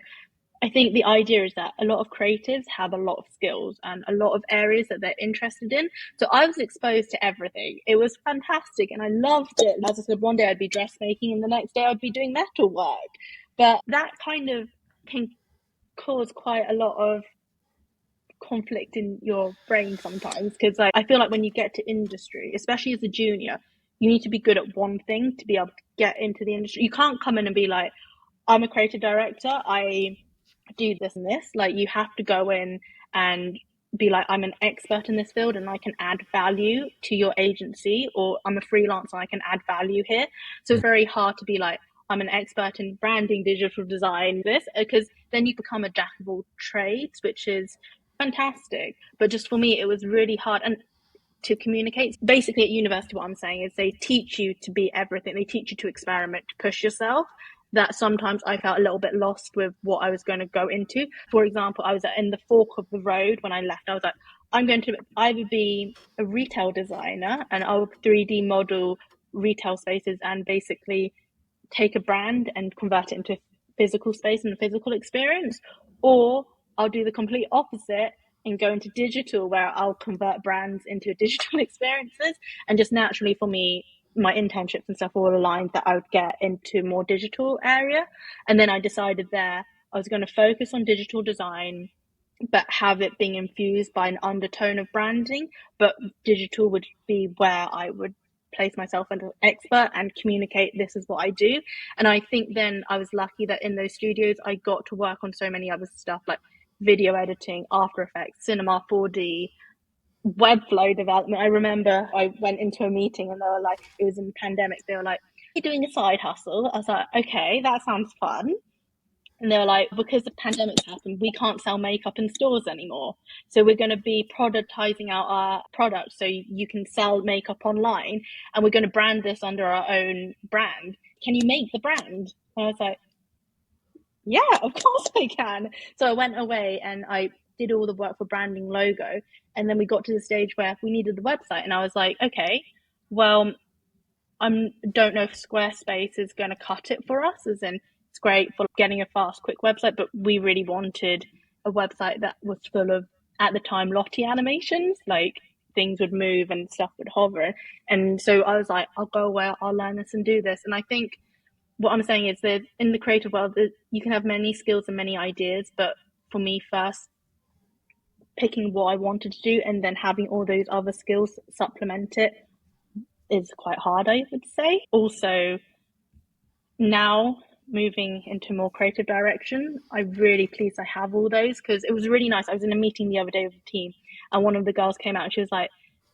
I think the idea is that a lot of creatives have a lot of skills and a lot of areas that they're interested in. So I was exposed to everything. It was fantastic and I loved it. As I said, one day I'd be dressmaking and the next day I'd be doing metal work. But that kind of can cause quite a lot of conflict in your brain sometimes, because like, I feel like when you get to industry, especially as a junior, you need to be good at one thing to be able to get into the industry. You can't come in and be like, I'm a creative director, I do this and this. Like, you have to go in and be like, I'm an expert in this field and I can add value to your agency, or I'm a freelancer and I can add value here. So it's very hard to be like, I'm an expert in branding, digital design, this, because then you become a jack of all trades, which is fantastic. But just for me, it was really hard. And to communicate. Basically, at university, what I'm saying is they teach you to be everything. They teach you to experiment, to push yourself. That sometimes I felt a little bit lost with what I was going to go into. For example, I was in the fork of the road when I left. I was like, I'm going to either be a retail designer and I'll 3D model retail spaces and basically take a brand and convert it into physical space and a physical experience, or I'll do the complete opposite and go into digital where I'll convert brands into digital experiences. And just naturally for me, my internships and stuff all aligned that I would get into more digital area. And then I decided there I was going to focus on digital design, but have it being infused by an undertone of branding. But digital would be where I would place myself as an expert and communicate this is what I do. And I think then I was lucky that in those studios I got to work on so many other stuff like video editing, After Effects, Cinema 4D, Webflow development. I remember I went into a meeting and they were like, it was in the pandemic, they were like, you're doing a side hustle. I was like, okay, that sounds fun. And they were like, because the pandemic's happened, we can't sell makeup in stores anymore. So we're going to be productizing out our products so you can sell makeup online. And we're going to brand this under our own brand. Can you make the brand? And I was like, yeah, of course I can. So I went away and I did all the work for branding logo. And then we got to the stage where we needed the website. And I was like, okay, well, I don't know if Squarespace is going to cut it for us, as in it's great for getting a fast, quick website, but we really wanted a website that was full of, at the time, Lottie animations, like things would move and stuff would hover. And so I was like, I'll go away, I'll learn this and do this. And I think what I'm saying is that in the creative world, you can have many skills and many ideas, but for me, first, picking what I wanted to do and then having all those other skills supplement it is quite hard, I would say. Also, now moving into more creative direction, I'm really pleased I have all those, because it was really nice. I was in a meeting the other day with the team and one of the girls came out and she was like,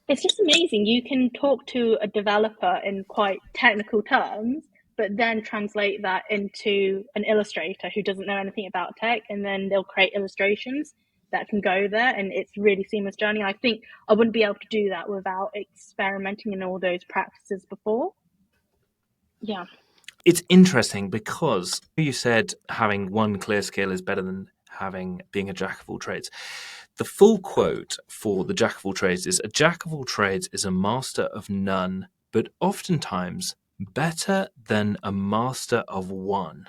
it's just amazing. You can talk to a developer in quite technical terms, but then translate that into an illustrator who doesn't know anything about tech, and then they'll create illustrations. that can go there, and it's really seamless journey. I think I wouldn't be able to do that without experimenting in all those practices before. Yeah. It's interesting because you said having one clear skill is better than being a jack of all trades. The full quote for the jack of all trades is, "A jack of all trades is a master of none, but oftentimes better than a master of one."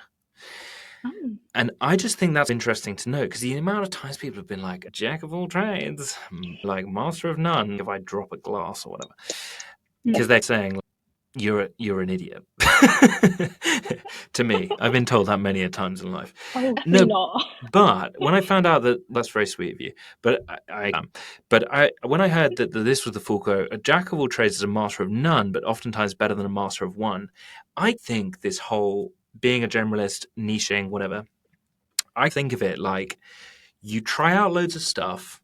And I just think that's interesting to know, because the amount of times people have been like, "A jack of all trades, like master of none," if I drop a glass or whatever, because they're saying, you're an idiot. To me, I've been told that many a times in life. Oh, No, not. but when I found out that's very sweet of you, but when I heard that this was the full quote, "A jack of all trades is a master of none, but oftentimes better than a master of one," I think this whole being a generalist, niching, whatever, I think of it like you try out loads of stuff,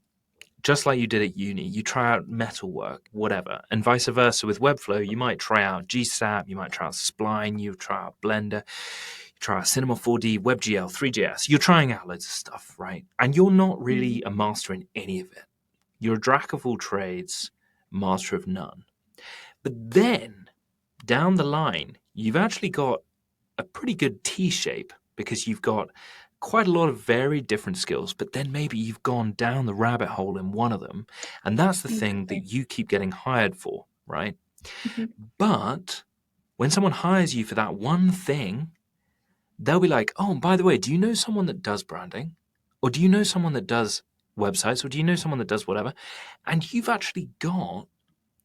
just like you did at uni. You try out metalwork, whatever, and vice versa with Webflow. You might try out GSAP, you might try out Spline, you try out Blender, you try out Cinema 4D, WebGL, 3JS. You're trying out loads of stuff, right? And you're not really a master in any of it. You're a jack of all trades, master of none. But then, down the line, you've actually got a pretty good T-shape, because you've got quite a lot of very different skills, but then maybe you've gone down the rabbit hole in one of them, and that's the thing that you keep getting hired for, right? But when someone hires you for that one thing, they'll be like, "Oh, by the way, do you know someone that does branding? Or do you know someone that does websites? Or do you know someone that does whatever?" And you've actually got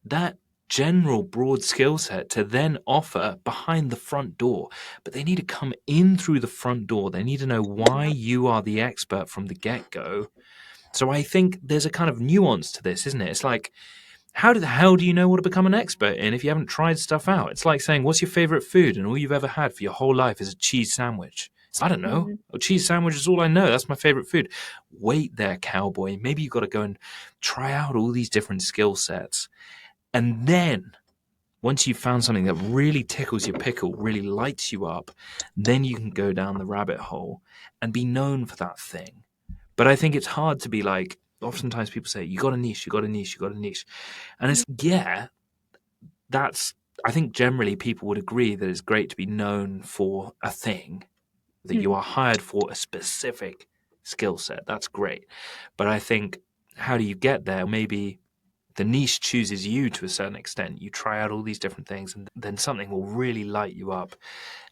that general broad skill set to then offer behind the front door, but they need to come in through the front door. They need to know why you are the expert from the get-go. So I think there's a kind of nuance to this, isn't it? It's like, how the hell do you know what to become an expert in if you haven't tried stuff out? It's like saying, what's your favorite food? And all you've ever had for your whole life is a cheese sandwich. I don't know. A cheese sandwich is all I know. That's my favorite food. Wait there, cowboy. Maybe you've got to go and try out all these different skill sets. And then once you've found something that really tickles your pickle, really lights you up, then you can go down the rabbit hole and be known for that thing. But I think it's hard to be like, oftentimes people say, you got a niche, you got a niche, you got a niche. And it's, yeah, I think generally people would agree that it's great to be known for a thing, that you are hired for a specific skill set. That's great. But I think, how do you get there? Maybe the niche chooses you to a certain extent. You try out all these different things, and then something will really light you up,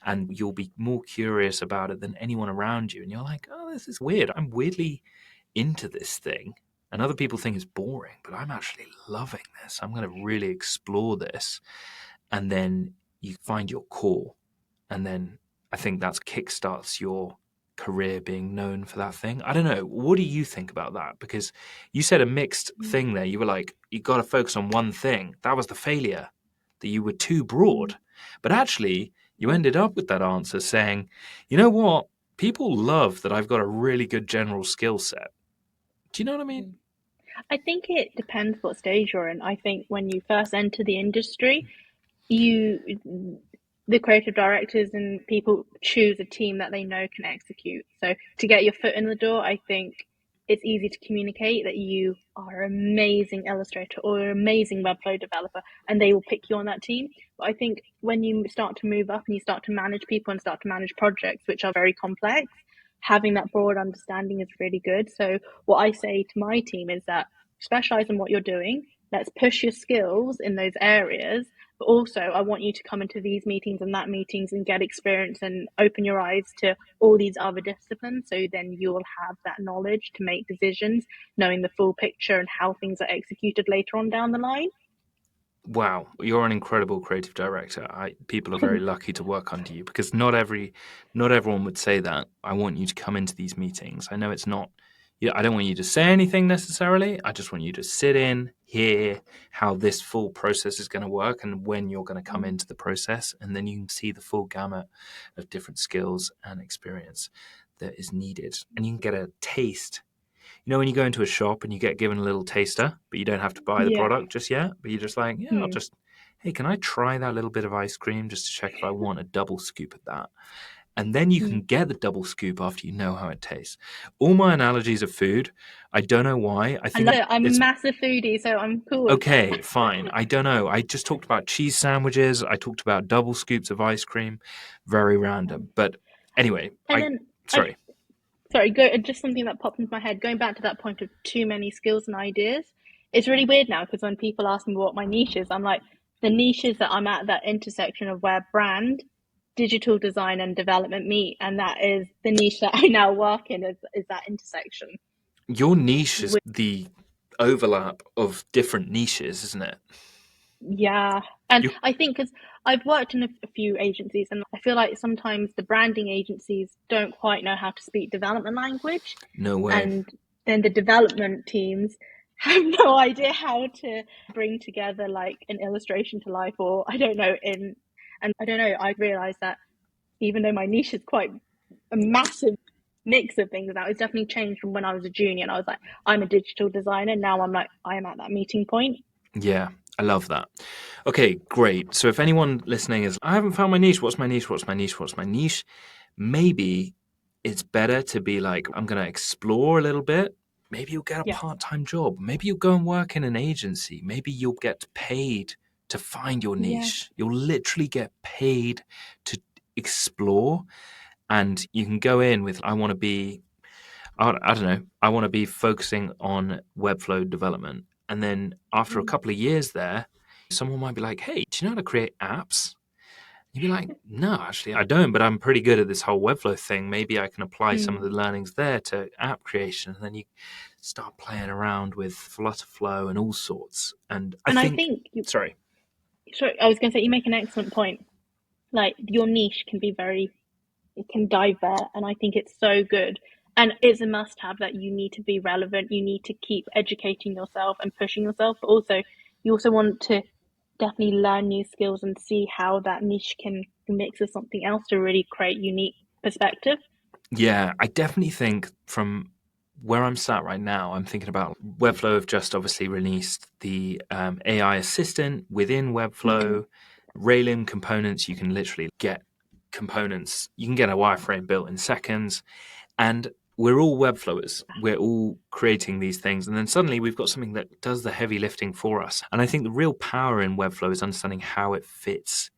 and you'll be more curious about it than anyone around you. And you're like, "Oh, this is weird. I'm weirdly into this thing." And other people think it's boring, but I'm actually loving this. I'm going to really explore this. And then you find your core. And then I think that kickstarts your career, being known for that thing. I don't know. What do you think about that? Because you said a mixed thing there. You were like, you got to focus on one thing. That was the failure, that you were too broad. But actually, you ended up with that answer saying, you know what? People love that I've got a really good general skill set. Do you know what I mean? I think it depends what stage you're in. I think when you first enter the industry, the creative directors and people choose a team that they know can execute. So to get your foot in the door, I think it's easy to communicate that you are an amazing illustrator or an amazing Webflow developer, and they will pick you on that team. But I think when you start to move up and you start to manage people and start to manage projects, which are very complex, having that broad understanding is really good. So what I say to my team is that specialize in what you're doing. Let's push your skills in those areas. But also, I want you to come into these meetings and that meetings and get experience and open your eyes to all these other disciplines. So then you will have that knowledge to make decisions, knowing the full picture and how things are executed later on down the line. Wow, you're an incredible creative director. People are very lucky to work under you, because not everyone would say that. I want you to come into these meetings. I know it's not, I don't want you to say anything necessarily. I just want you to sit in, hear how this full process is going to work and when you're going to come into the process. And then you can see the full gamut of different skills and experience that is needed. And you can get a taste. You know, when you go into a shop and you get given a little taster, but you don't have to buy the product just yet, but you're just like, hey, can I try that little bit of ice cream just to check if I want a double scoop of that? And then you can get the double scoop after you know how it tastes. All my analogies of food, I don't know why. I I think love it. I'm a it's massive foodie, so I'm cool with that. okay, fine. I don't know. I just talked about cheese sandwiches. I talked about double scoops of ice cream. Very random. But anyway, And then sorry. just something that popped into my head, going back to that point of too many skills and ideas. It's really weird now because when people ask me what my niche is, I'm like, the niche is that I'm at that intersection of where brand, digital design, and development meet, and that is the niche that I now work in, is that intersection. Your niche is the overlap of different niches, isn't it? Yeah. And I think because I've worked in a few agencies, and I feel like sometimes the branding agencies don't quite know how to speak development language. No way. And then the development teams have no idea how to bring together like an illustration to life, or I don't know, I realized that even though my niche is quite a massive mix of things now, it's definitely changed from when I was a junior and I was like, I'm a digital designer. Now I'm like, I am at that meeting point. Yeah, I love that. Okay, great. So if anyone listening is, I haven't found my niche, what's my niche? What's my niche? What's my niche? Maybe it's better to be like, I'm going to explore a little bit. Maybe you'll get a part-time job. Maybe you'll go and work in an agency. Maybe you'll get paid to find your niche. You'll literally get paid to explore. And you can go in with, I want to be, I don't know, I want to be focusing on Webflow development. And then after a couple of years there, someone might be like, hey, do you know how to create apps? You'd be like, no, actually, I don't, but I'm pretty good at this whole Webflow thing. Maybe I can apply some of the learnings there to app creation. And then you start playing around with Flutterflow and all sorts. And I think sorry, I was going to say, you make an excellent point. Like, your niche can be it can divert, and I think it's so good. And it's a must have that you need to be relevant. You need to keep educating yourself and pushing yourself. But also, you also want to definitely learn new skills and see how that niche can mix with something else to really create unique perspective. Yeah, I definitely think from where I'm sat right now, I'm thinking about Webflow have just obviously released the AI assistant within Webflow. Railin components, you can literally get components. You can get a wireframe built in seconds. And we're all Webflowers. We're all creating these things. And then suddenly we've got something that does the heavy lifting for us. And I think the real power in Webflow is understanding how it fits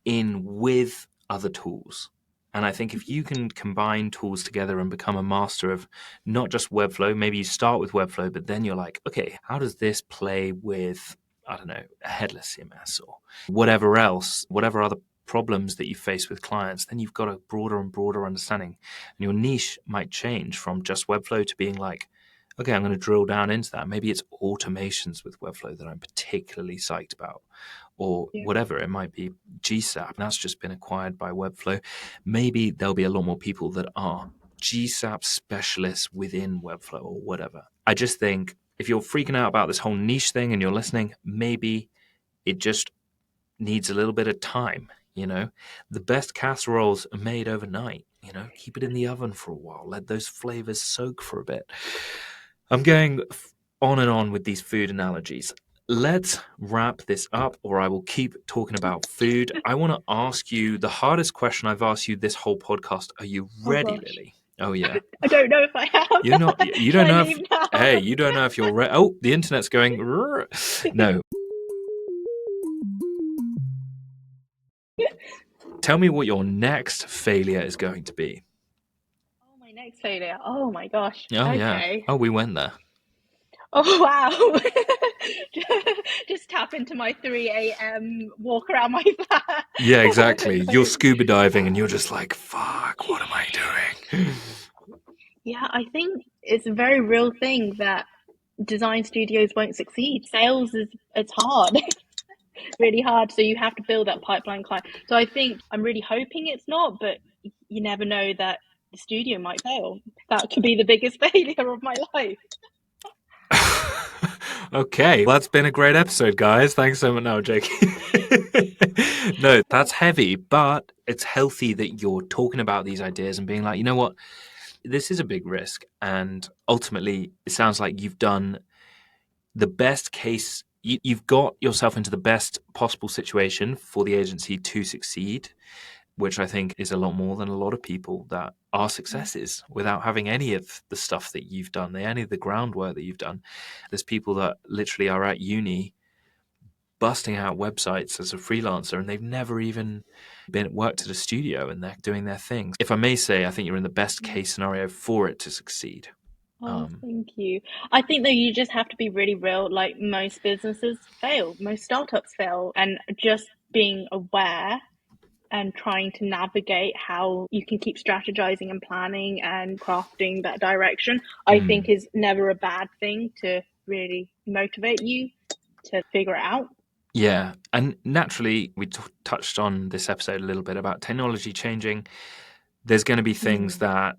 in with other tools. And I think if you can combine tools together and become a master of not just Webflow, maybe you start with Webflow, but then you're like, okay, how does this play with, I don't know, a headless CMS or whatever else, whatever other problems that you face with clients, then you've got a broader and broader understanding. And your niche might change from just Webflow to being like, okay, I'm going to drill down into that. Maybe it's automations with Webflow that I'm particularly psyched about, or whatever. It might be GSAP, and that's just been acquired by Webflow. Maybe there'll be a lot more people that are GSAP specialists within Webflow or whatever. I just think if you're freaking out about this whole niche thing and you're listening, maybe it just needs a little bit of time. The best casseroles are made overnight. Keep it in the oven for a while. Let those flavors soak for a bit. I'm going on and on with these food analogies. Let's wrap this up, or I will keep talking about food. I want to ask you the hardest question I've asked you this whole podcast. Are you ready, Lily? Oh, yeah. I don't know if I have. You don't know if, hey, you don't know if you're ready. Oh, the internet's going. No. Tell me what your next failure is going to be. Oh, my next failure. Oh, my gosh. Oh, okay. Yeah. Oh, we went there. Oh, wow. Just tap into my 3 a.m. walk around my flat. Yeah, exactly. You're scuba diving and you're just like, fuck, what am I doing? Yeah, I think it's a very real thing that design studios won't succeed. Sales it's hard. Really hard. So you have to build that pipeline client. So I think I'm really hoping it's not, but you never know that the studio might fail. That could be the biggest failure of my life. Okay, well, that's been a great episode, guys. Thanks so much. No, Jake. No, that's heavy, but it's healthy that you're talking about these ideas and being like, you know what? This is a big risk. And ultimately, it sounds like you've done the best case. You've got yourself into the best possible situation for the agency to succeed. which I think is a lot more than a lot of people that are successes without having any of the stuff that you've done, any of the groundwork that you've done. There's people that literally are at uni busting out websites as a freelancer, and they've never even worked at a studio, and they're doing their things. If I may say, I think you're in the best case scenario for it to succeed. Oh, thank you. I think that you just have to be really real. Like, most businesses fail, most startups fail, and just being aware and trying to navigate how you can keep strategizing and planning and crafting that direction, I think is never a bad thing to really motivate you to figure it out. Yeah. And naturally, we touched on this episode a little bit about technology changing. There's going to be things that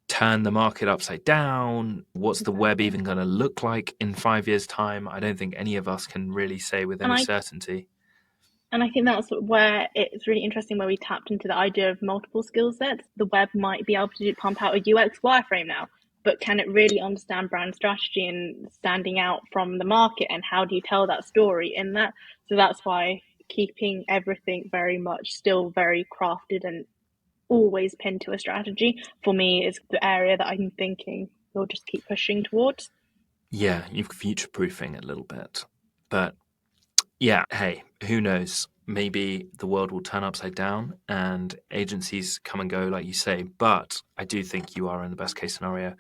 turn the market upside down. What's the web even going to look like in 5 years' time? I don't think any of us can really say with any certainty. And I think that's where it's really interesting, where we tapped into the idea of multiple skill sets. The web might be able to pump out a UX wireframe now, but can it really understand brand strategy and standing out from the market? And how do you tell that story in that? So that's why keeping everything very much still very crafted and always pinned to a strategy, for me, is the area that I'm thinking we'll just keep pushing towards. Yeah, you're future-proofing a little bit. But yeah, hey, who knows? Maybe the world will turn upside down and agencies come and go, like you say. But I do think you are in the best case scenario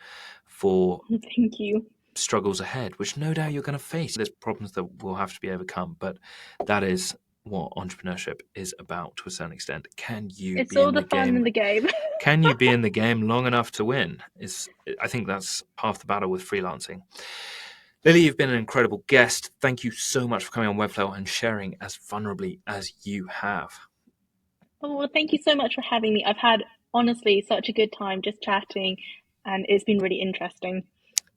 for Thank you. struggles ahead, which no doubt you're going to face. There's problems that will have to be overcome, but that is what entrepreneurship is about to a certain extent. Can you It's be all in the the fun game? in the game. Can you be in the game long enough to win? I think that's half the battle with freelancing. Lili, you've been an incredible guest. Thank you so much for coming on Webflow and sharing as vulnerably as you have. Oh, well, thank you so much for having me. I've had, honestly, such a good time just chatting, and it's been really interesting.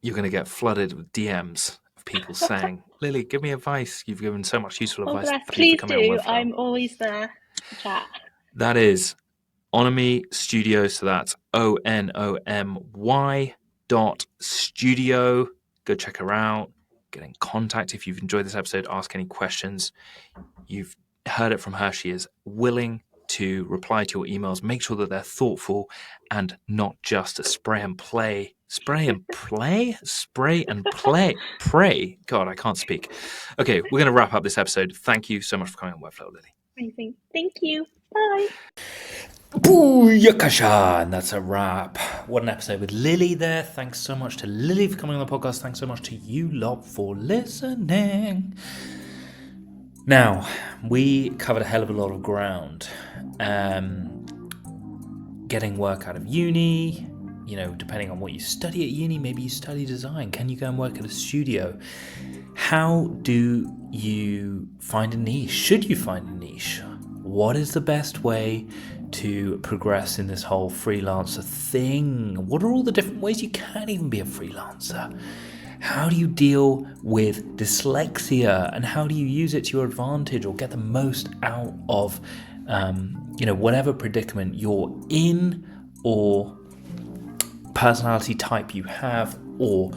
You're going to get flooded with DMs of people saying, Lili, give me advice. You've given so much useful advice. Bless. Thank you for Please coming do. on Webflow. I'm always there to chat. That is Onomy Studio. So that's ONOMY.studio. Go check her out. Get in contact if you've enjoyed this episode. Ask any questions. You've heard it from her. She is willing to reply to your emails. Make sure that they're thoughtful and not just a spray and play. Spray and play? Spray and play. Pray. God, I can't speak. Okay, we're going to wrap up this episode. Thank you so much for coming on Webflow, Lili. Amazing. Thank you. Bye. Booyakasha! And that's a wrap. What an episode with Lili there. Thanks so much to Lili for coming on the podcast. Thanks so much to you lot for listening. Now, we covered a hell of a lot of ground. Getting work out of uni, depending on what you study at uni, maybe you study design. Can you go and work at a studio? How do you find a niche? Should you find a niche? What is the best way to progress in this whole freelancer thing? What are all the different ways you can even be a freelancer? How do you deal with dyslexia, and how do you use it to your advantage or get the most out of whatever predicament you're in, or personality type you have, or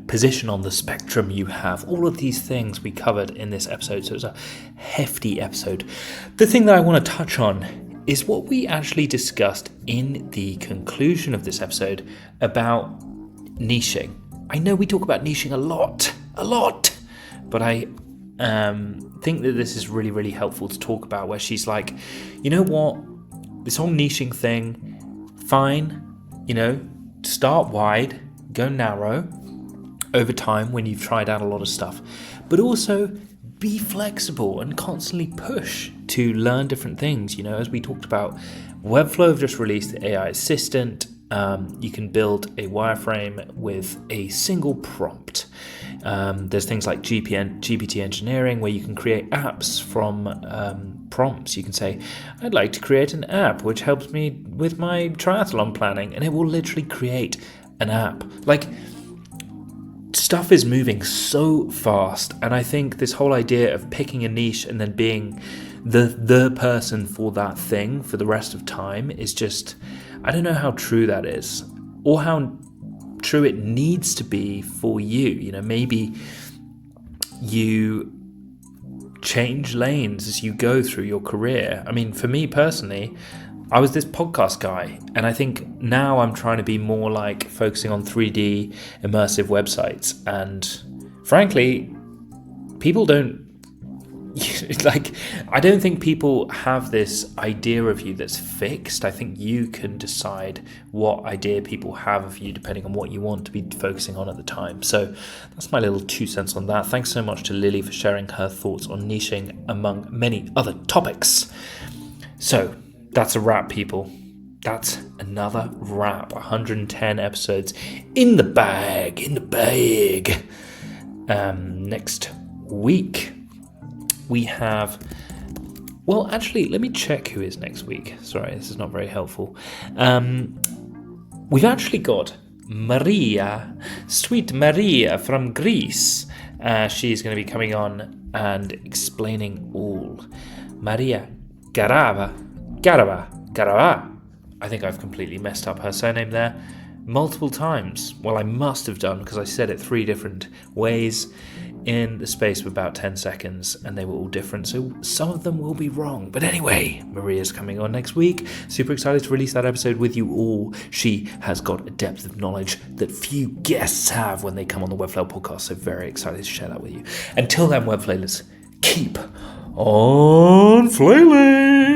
position on the spectrum you have? All of these things we covered in this episode, so it's a hefty episode. The thing that I want to touch on is what we actually discussed in the conclusion of this episode about niching. I know we talk about niching a lot, but I think that this is really, really helpful to talk about, where she's like, you know what, this whole niching thing, fine, start wide, go narrow over time when you've tried out a lot of stuff, but also be flexible and constantly push to learn different things. As we talked about, Webflow have just released the AI assistant. You can build a wireframe with a single prompt. There's things like GPT engineering, where you can create apps from prompts. You can say, I'd like to create an app which helps me with my triathlon planning, and it will literally create an app. Like, stuff is moving so fast, and I think this whole idea of picking a niche and then being the person for that thing for the rest of time is just, I don't know how true that is, or how true it needs to be for you. Maybe you change lanes as you go through your career. I mean, for me personally, I was this podcast guy, and I think now I'm trying to be more like focusing on 3D immersive websites. And frankly, people don't like, I don't think people have this idea of you that's fixed. I think you can decide what idea people have of you depending on what you want to be focusing on at the time. So that's my little 2 cents on that. Thanks so much to Lili for sharing her thoughts on niching among many other topics. So that's a wrap, people. That's another wrap. 110 episodes in the bag. Next week we have, well, actually, let me check who is next week. Sorry, this is not very helpful. We've actually got Maria, sweet Maria from Greece. She's going to be coming on and explaining all. Maria Garava. I think I've completely messed up her surname there multiple times. Well, I must have done, because I said it 3 different ways in the space of about 10 seconds, and they were all different, so some of them will be wrong. But anyway, Maria's coming on next week. Super excited to release that episode with you all. She has got a depth of knowledge that few guests have when they come on the Webflow podcast, so very excited to share that with you. Until then, Webflailers, keep on flailing!